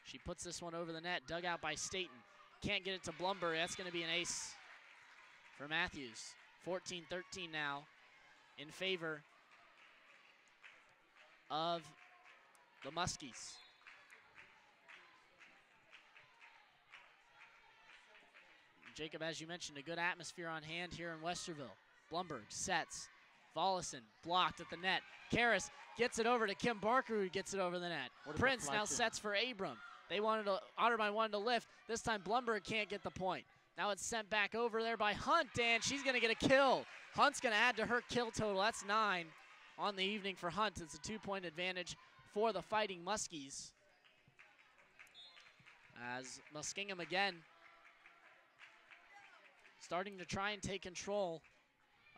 She puts this one over the net, dug out by Staten. Can't get it to Blumberg. That's going to be an ace for Matthews. 14-13 now in favor of the Muskies. Jacob, as you mentioned, a good atmosphere on hand here in Westerville. Blumberg sets. Volleson blocked at the net. Karras gets it over to Kim Barker, who gets it over the net. Prince now sets for Abram. Otterbein wanted to lift. This time Blumberg can't get the point. Now it's sent back over there by Hunt, and she's going to get a kill. Hunt's going to add to her kill total. That's 9 on the evening for Hunt. It's a 2-point advantage for the Fighting Muskies. As Muskingum again starting to try and take control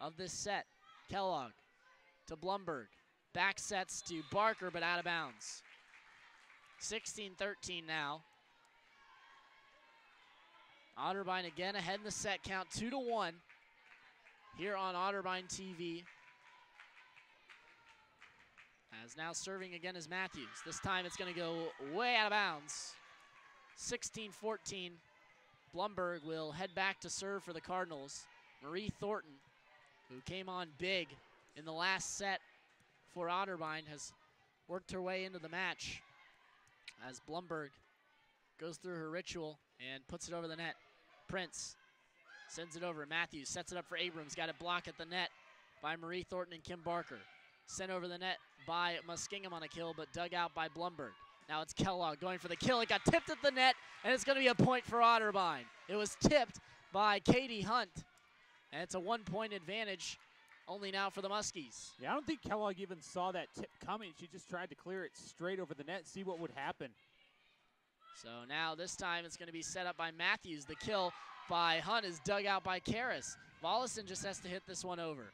of this set. Kellogg to Blumberg. Back sets to Barker, but out of bounds. 16-13 now. Otterbein again ahead in the set count, 2-1 here on Otterbein TV. As now serving again is Matthews. This time it's going to go way out of bounds. 16-14. Blumberg will head back to serve for the Cardinals. Marie Thornton, who came on big in the last set for Otterbein, has worked her way into the match as Blumberg goes through her ritual and puts it over the net. Prince sends it over. Matthews sets it up for Abrams. Got it blocked at the net by Marie Thornton and Kim Barker. Sent over the net by Muskingum on a kill, but dug out by Blumberg. Now it's Kellogg going for the kill. It got tipped at the net, and it's going to be a point for Otterbein. It was tipped by Katie Hunt, and it's a 1-point advantage only now for the Muskies. Yeah, I don't think Kellogg even saw that tip coming. She just tried to clear it straight over the net, see what would happen. So now this time it's going to be set up by Matthews. The kill by Hunt is dug out by Karras. Volleson just has to hit this one over.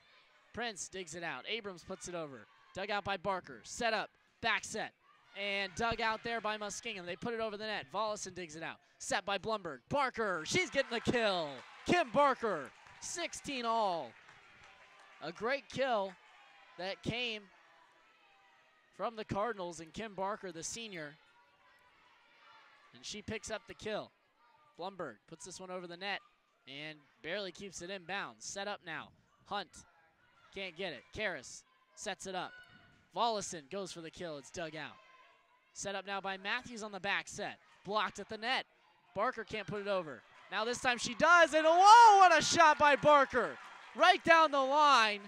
Prince digs it out. Abrams puts it over. Dug out by Barker. Set up. Back set. And dug out there by Muskingum. They put it over the net. Volleson digs it out. Set by Blumberg. Barker. She's getting the kill. Kim Barker. 16 all. A great kill that came from the Cardinals and Kim Barker, the senior. And she picks up the kill. Blumberg puts this one over the net and barely keeps it in bounds. Set up now. Hunt can't get it. Karras sets it up. Volleson goes for the kill. It's dug out. Set up now by Matthews on the back set. Blocked at the net. Barker can't put it over. Now this time she does, and whoa, what a shot by Barker. Right down the line.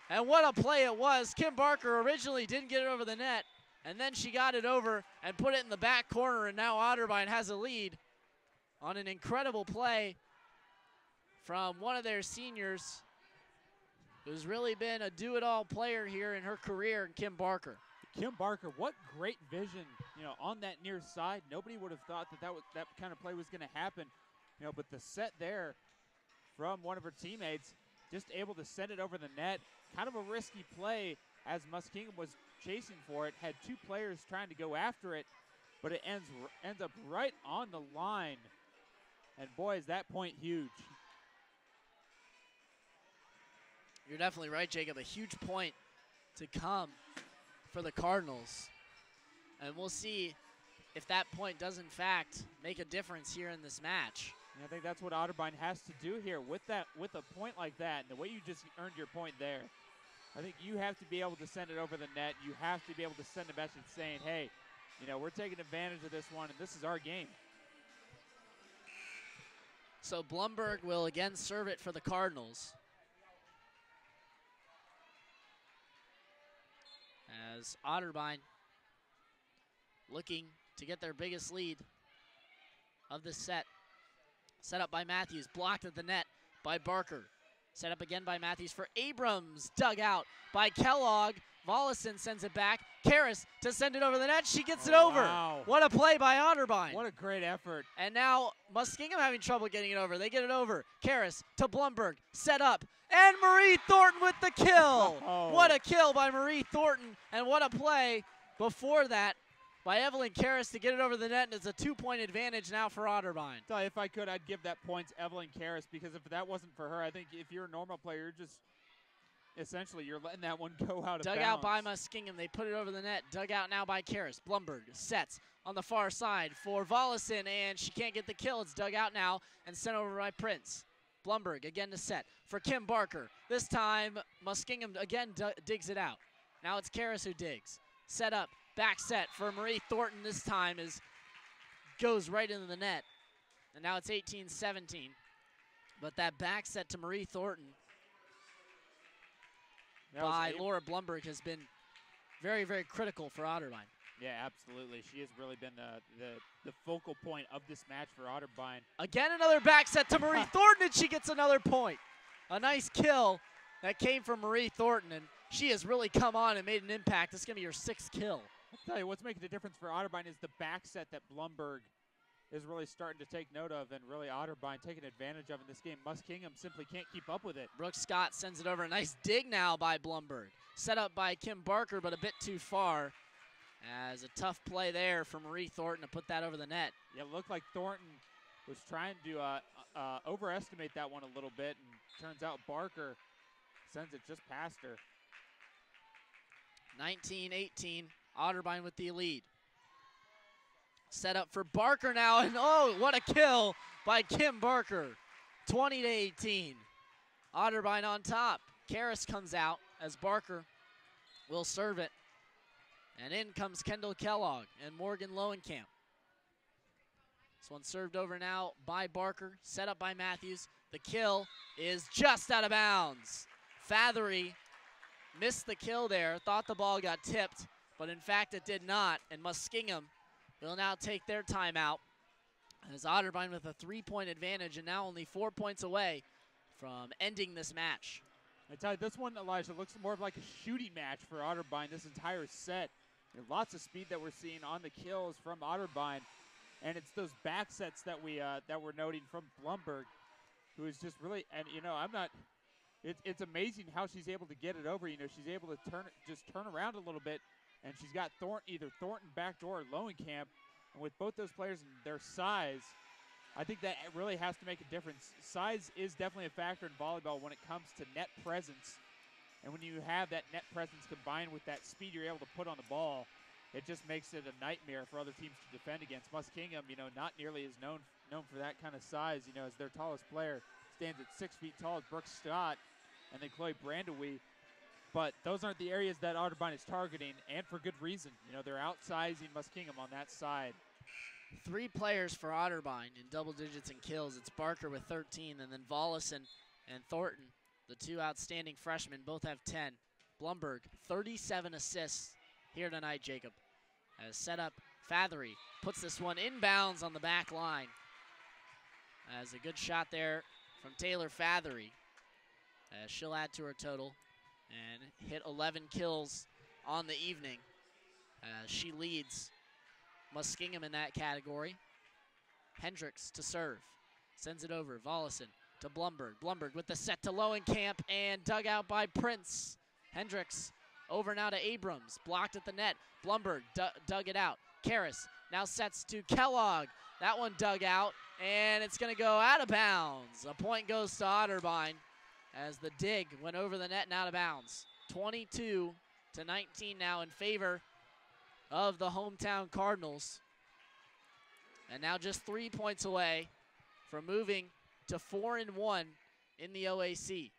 And what a play it was. Kim Barker originally didn't get it over the net, and then she got it over and put it in the back corner, and now Otterbein has a lead on an incredible play from one of their seniors who's really been a do-it-all player here in her career, in Kim Barker. Kim Barker, what great vision, on that near side. Nobody would have thought that kind of play was going to happen, but the set there from one of her teammates, just able to send it over the net. Kind of a risky play as Muskingum was chasing for it, had two players trying to go after it, but it ends up right on the line. And boy, is that point huge. You're definitely right, Jacob. A huge point to come for the Cardinals. And we'll see if that point does, in fact, make a difference here in this match. And I think that's what Otterbein has to do here with a point like that, and the way you just earned your point there. I think you have to be able to send it over the net. You have to be able to send a message saying, hey, we're taking advantage of this one, and this is our game. So Blumberg will again serve it for the Cardinals. As Otterbein looking to get their biggest lead of the set. Set up by Matthews, blocked at the net by Barker. Set up again by Matthews for Abrams, dug out by Kellogg. Volleson sends it back. Karras to send it over the net. She gets it over. Wow. What a play by Otterbein. What a great effort. And now Muskingum having trouble getting it over. They get it over. Karras to Blumberg, set up. And Marie Thornton with the kill. Oh. What a kill by Marie Thornton. And what a play before that by Evelyn Karras to get it over the net, and it's a 2-point advantage now for Otterbein. If I could, I'd give that point to Evelyn Karras, because if that wasn't for her, I think if you're a normal player, you're just essentially you're letting that one go out of bounds. Dug out by Muskingum. They put it over the net. Dug out now by Karras. Blumberg sets on the far side for Volleson, and she can't get the kill. It's dug out now and sent over by Prince. Blumberg again to set for Kim Barker. This time Muskingum again digs it out. Now it's Karras who digs. Set up. Back set for Marie Thornton this time goes right into the net. And now it's 18-17. But that back set to Marie Thornton by Laura Blumberg has been very, very critical for Otterbein. Yeah, absolutely. She has really been the focal point of this match for Otterbein. Again, another back set to Marie Thornton, and she gets another point. A nice kill that came from Marie Thornton, and she has really come on and made an impact. This is going to be her 6th kill. I'll tell you, what's making the difference for Otterbein is the back set that Blumberg is really starting to take note of, and really Otterbein taking advantage of in this game. Muskingum simply can't keep up with it. Brooke Scott sends it over. A nice dig now by Blumberg. Set up by Kim Barker, but a bit too far. As a tough play there for Marie Thornton to put that over the net. Yeah, it looked like Thornton was trying to overestimate that one a little bit, and turns out Barker sends it just past her. 19-18, Otterbein with the lead. Set up for Barker now, and oh, what a kill by Kim Barker. 20-18. Otterbein on top. Karras comes out as Barker will serve it. And in comes Kendall Kellogg and Morgan Lowenkamp. This one served over now by Barker, set up by Matthews. The kill is just out of bounds. Fathery missed the kill there, thought the ball got tipped, but in fact it did not. And Muskingum will now take their timeout as Otterbein with a 3-point advantage and now only 4 points away from ending this match. I tell you, this one, Elijah, looks more like a shooting match for Otterbein this entire set. There's lots of speed that we're seeing on the kills from Otterbein, and it's those back sets that we're noting from Blumberg, who is just really, and you know, it's amazing how she's able to get it over. You know, she's able to turn around a little bit, and she's got either Thornton backdoor or Lowenkamp, and with both those players and their size, I think that really has to make a difference. Size is definitely a factor in volleyball when it comes to net presence. And when you have that net presence combined with that speed you're able to put on the ball, it just makes it a nightmare for other teams to defend against. Muskingum, you know, not nearly as known for that kind of size. You know, as their tallest player stands at 6 feet tall as Brooke Scott, and then Chloe Brandewee. But those aren't the areas that Otterbein is targeting, and for good reason. You know, they're outsizing Muskingum on that side. 3 players for Otterbein in double digits in kills. It's Barker with 13, and then Vollison and Thornton. The 2 outstanding freshmen both have 10. Blumberg, 37 assists here tonight, Jacob. As set up, Fathery puts this one inbounds on the back line. As a good shot there from Taylor Fathery. As she'll add to her total and hit 11 kills on the evening. As she leads Muskingum in that category. Hendricks to serve. Sends it over, Vollison to Blumberg. Blumberg with the set to Lowenkamp and dug out by Prince. Hendricks over now to Abrams. Blocked at the net. Blumberg dug it out. Karras now sets to Kellogg. That one dug out, and it's going to go out of bounds. A point goes to Otterbein as the dig went over the net and out of bounds. 22-19 now in favor of the hometown Cardinals. And now just 3 points away from moving to 4-1 in the OAC.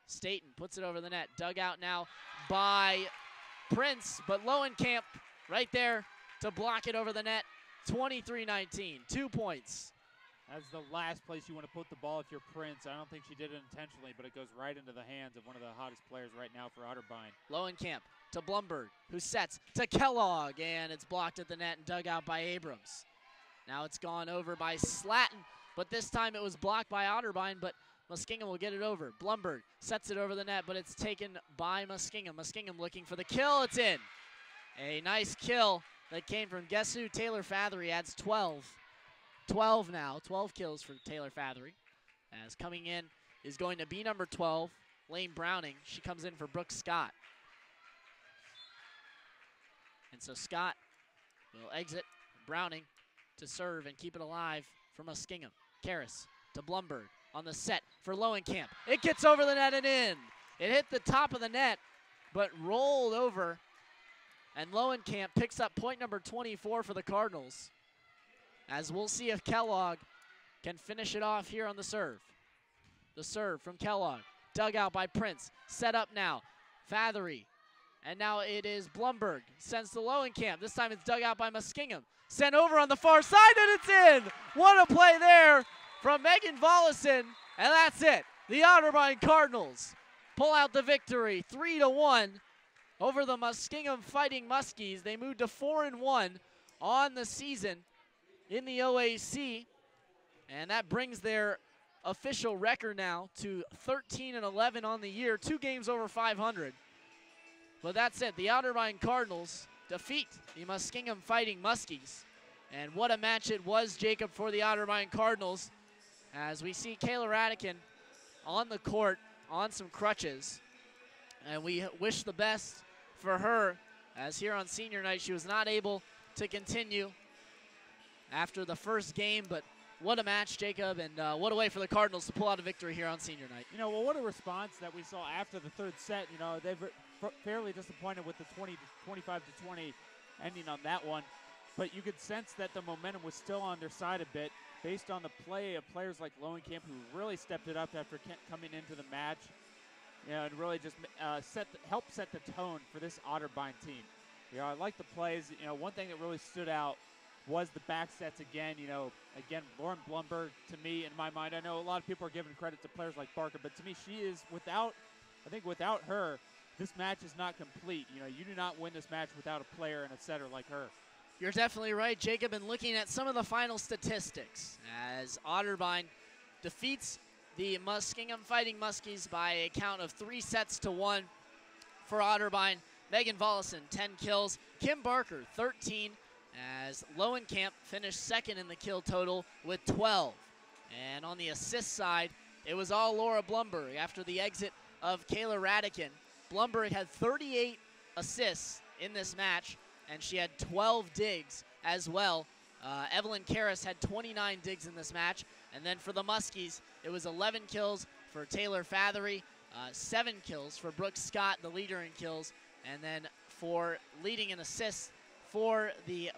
Staten puts it over the net. Dug out now by Prince, but Lowenkamp right there to block it over the net. 23-19, 2 points. That's the last place you want to put the ball if you're Prince. I don't think she did it intentionally, but it goes right into the hands of one of the hottest players right now for Otterbein. Lowenkamp to Blumberg, who sets to Kellogg, and it's blocked at the net and dug out by Abrams. Now it's gone over by Slatton, but this time it was blocked by Otterbein, but Muskingum will get it over. Blumberg sets it over the net, but it's taken by Muskingum. Muskingum looking for the kill. It's in. A nice kill that came from, guess who? Taylor Fathery adds 12. 12 now. 12 kills for Taylor Fathery. As coming in is going to be number 12, Lane Browning. She comes in for Brooke Scott. And so Scott will exit. Browning to serve and keep it alive for Muskingum. Karras to Blumberg on the set for Lowenkamp. It gets over the net and in. It hit the top of the net, but rolled over. And Lowenkamp picks up point number 24 for the Cardinals. As we'll see if Kellogg can finish it off here on the serve. The serve from Kellogg. Dug out by Prince. Set up now. Fathery. And now it is Blumberg. Sends to Lowenkamp. This time it's dug out by Muskingum. Sent over on the far side, and it's in. What a play there from Megan Vollison. And that's it. The Otterbein Cardinals pull out the victory 3-1 over the Muskingum Fighting Muskies. They moved to 4-1 on the season in the OAC, and that brings their official record now to 13-11 on the year, 2 games over 500. But that's it. The Otterbein Cardinals defeat the Muskingum Fighting Muskies. And what a match it was, Jacob, for the Otterbein Cardinals, as we see Kayla Radican on the court on some crutches. And we wish the best for her, as here on senior night she was not able to continue after the first game. But what a match, Jacob, and what a way for the Cardinals to pull out a victory here on senior night. You know, well, what a response that we saw after the third set. You know, they were fairly disappointed with the 25-20 ending on that one. But you could sense that the momentum was still on their side a bit based on the play of players like Lowenkamp, who really stepped it up after coming into the match. You know, and really just helped set the tone for this Otterbein team. You know, I like the plays. You know, one thing that really stood out was the back sets again. You know, again, Lauren Blumberg, to me, in my mind, I know a lot of people are giving credit to players like Barker, but to me, she is without her, this match is not complete. You know, you do not win this match without a player and a setter like her. You're definitely right, Jacob, and looking at some of the final statistics as Otterbein defeats the Muskingum Fighting Muskies by a count of 3-1 for Otterbein. Megan Vollison, 10 kills. Kim Barker, 13, as Lowenkamp finished second in the kill total with 12. And on the assist side, it was all Laura Blumberg after the exit of Kayla Radican. Blumberg had 38 assists in this match, and she had 12 digs as well. Evelyn Karras had 29 digs in this match. And then for the Muskies, it was 11 kills for Taylor Fathery, 7 kills for Brooke Scott, the leader in kills, and then for leading in assists for the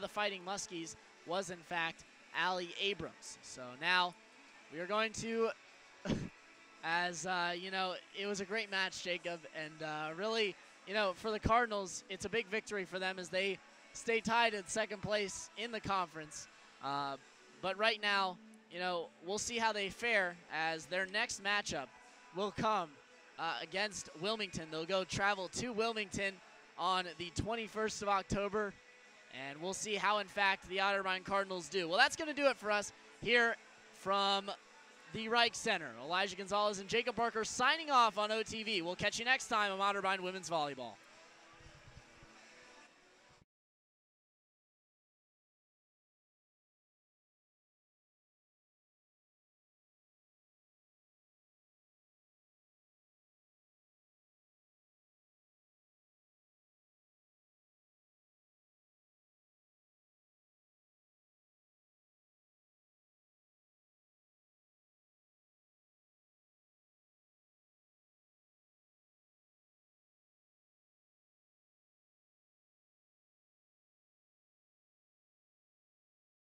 Fighting Muskies was in fact Allie Abrams. So now we are going to, as you know, it was a great match, Jacob, and really, you know, for the Cardinals, it's a big victory for them as they stay tied in second place in the conference. But right now, you know, we'll see how they fare as their next matchup will come against Wilmington. They'll travel to Wilmington on the 21st of October, and we'll see how, in fact, the Otterbein Cardinals do. Well, that's going to do it for us here from the Reich Center. Elijah Gonzalez and Jacob Barker signing off on OTV. We'll catch you next time on Otterbein Women's Volleyball.